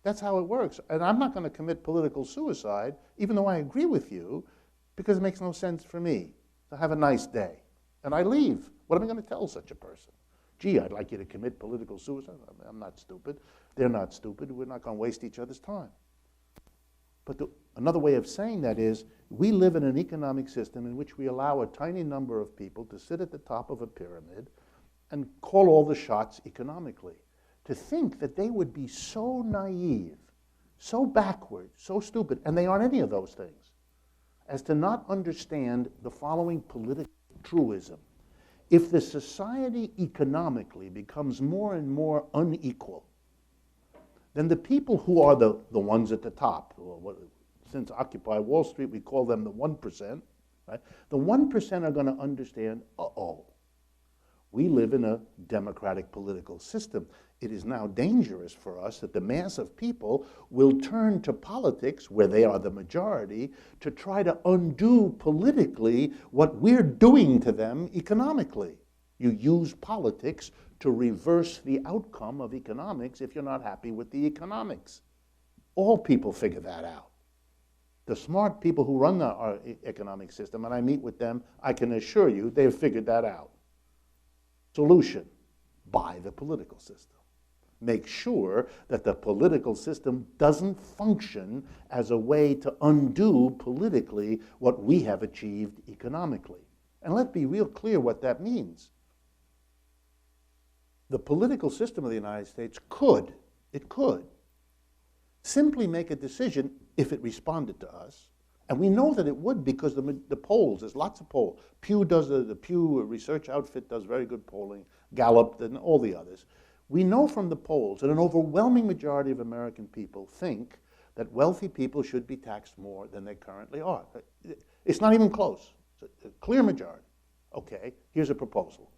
That's how it works. And I'm not going to commit political suicide, even though I agree with you, because it makes no sense for me. So have a nice day. And I leave. What am I going to tell such a person? Gee, I'd like you to commit political suicide. I'm not stupid. They're not stupid. We're not going to waste each other's time. But another way of saying that is we live in an economic system in which we allow a tiny number of people to sit at the top of a pyramid and call all the shots economically. To think that they would be so naive, so backward, so stupid, and they aren't any of those things, as to not understand the following political truism. If the society economically becomes more and more unequal, then the people who are the ones at the top, since Occupy Wall Street, we call them the 1%, right? The 1% are going to understand, we live in a democratic political system. It is now dangerous for us that the mass of people will turn to politics, where they are the majority, to try to undo politically what we're doing to them economically. You use politics to reverse the outcome of economics if you're not happy with the economics. All people figure that out. The smart people who run our economic system, and I meet with them, I can assure you they've figured that out. Solution: buy the political system. Make sure that the political system doesn't function as a way to undo politically what we have achieved economically. And let's be real clear what that means. The political system of the United States could simply make a decision if it responded to us. And we know that it would because the polls, there's lots of polls. Pew does, the Pew research outfit does very good polling, Gallup, and all the others. We know from the polls that an overwhelming majority of American people think that wealthy people should be taxed more than they currently are. It's not even close. It's a clear majority. Okay, here's a proposal.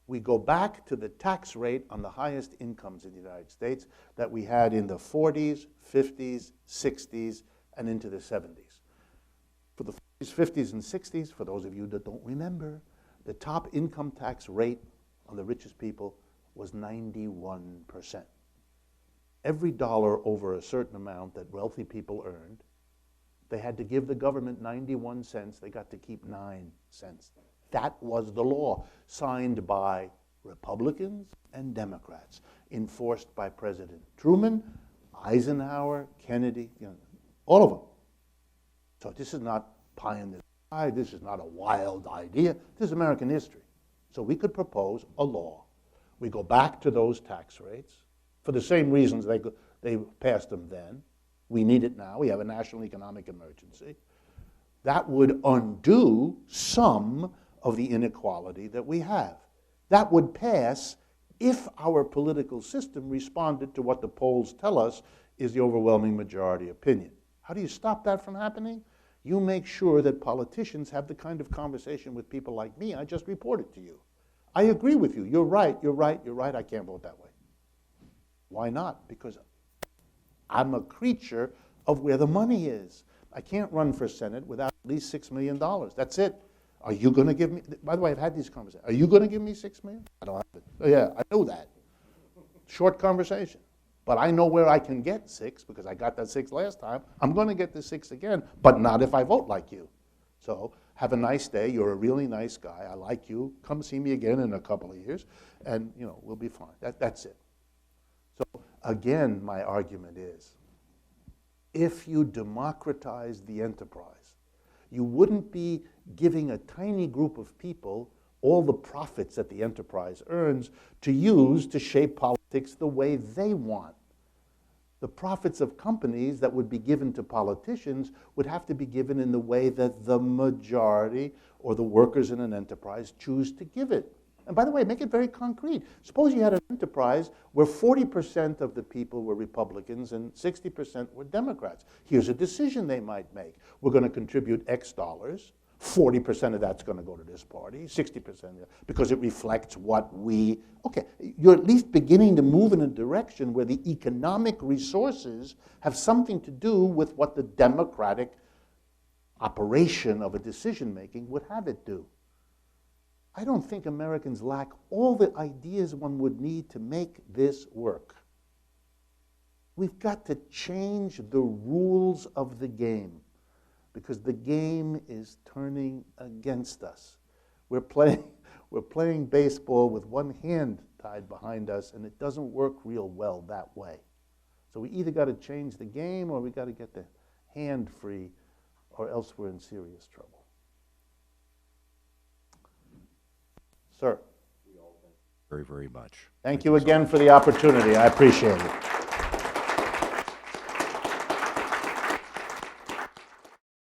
We go back to the tax rate on the highest incomes in the United States that we had in the 40s, 50s, 60s, and into the 70s. For the 40s, 50s, and 60s, for those of you that don't remember, the top income tax rate on the richest people was 91%. Every dollar over a certain amount that wealthy people earned, they had to give the government 91 cents. They got to keep 9 cents. That was the law, signed by Republicans and Democrats, enforced by President Truman, Eisenhower, Kennedy, all of them. So this is not pie in the sky. This is not a wild idea. This is American history. So we could propose a law. We go back to those tax rates for the same reasons they passed them then. We need it now. We have a national economic emergency. That would undo some of the inequality that we have. That would pass if our political system responded to what the polls tell us is the overwhelming majority opinion. How do you stop that from happening? You make sure that politicians have the kind of conversation with people like me I just reported to you. I agree with you. You're right, you're right, you're right. I can't vote that way. Why not? Because I'm a creature of where the money is. I can't run for Senate without at least $6 million. That's it. Are you going to give me, by the way, I've had these conversations. Are you going to give me $6 million? I don't have it. Oh, yeah, I know that. Short conversation. But I know where I can get 6 because I got that 6 last time. I'm going to get the 6 again, but not if I vote like you. So have a nice day. You're a really nice guy. I like you. Come see me again in a couple of years, and we'll be fine. That's it. So again, my argument is, if you democratize the enterprise, you wouldn't be giving a tiny group of people all the profits that the enterprise earns to use to shape politics the way they want. The profits of companies that would be given to politicians would have to be given in the way that the majority or the workers in an enterprise choose to give it. And by the way, make it very concrete. Suppose you had an enterprise where 40% of the people were Republicans and 60% were Democrats. Here's a decision they might make. We're going to contribute X dollars. 40% of that's going to go to this party, 60% because it reflects what we, okay, you're at least beginning to move in a direction where the economic resources have something to do with what the democratic operation of a decision-making would have it do. I don't think Americans lack all the ideas one would need to make this work. We've got to change the rules of the game because the game is turning against us. We're playing baseball with one hand tied behind us, and it doesn't work real well that way. So we either got to change the game or we got to get the hand free, or else we're in serious trouble. Sir. Very, very much. Thank you again for the opportunity. I appreciate it.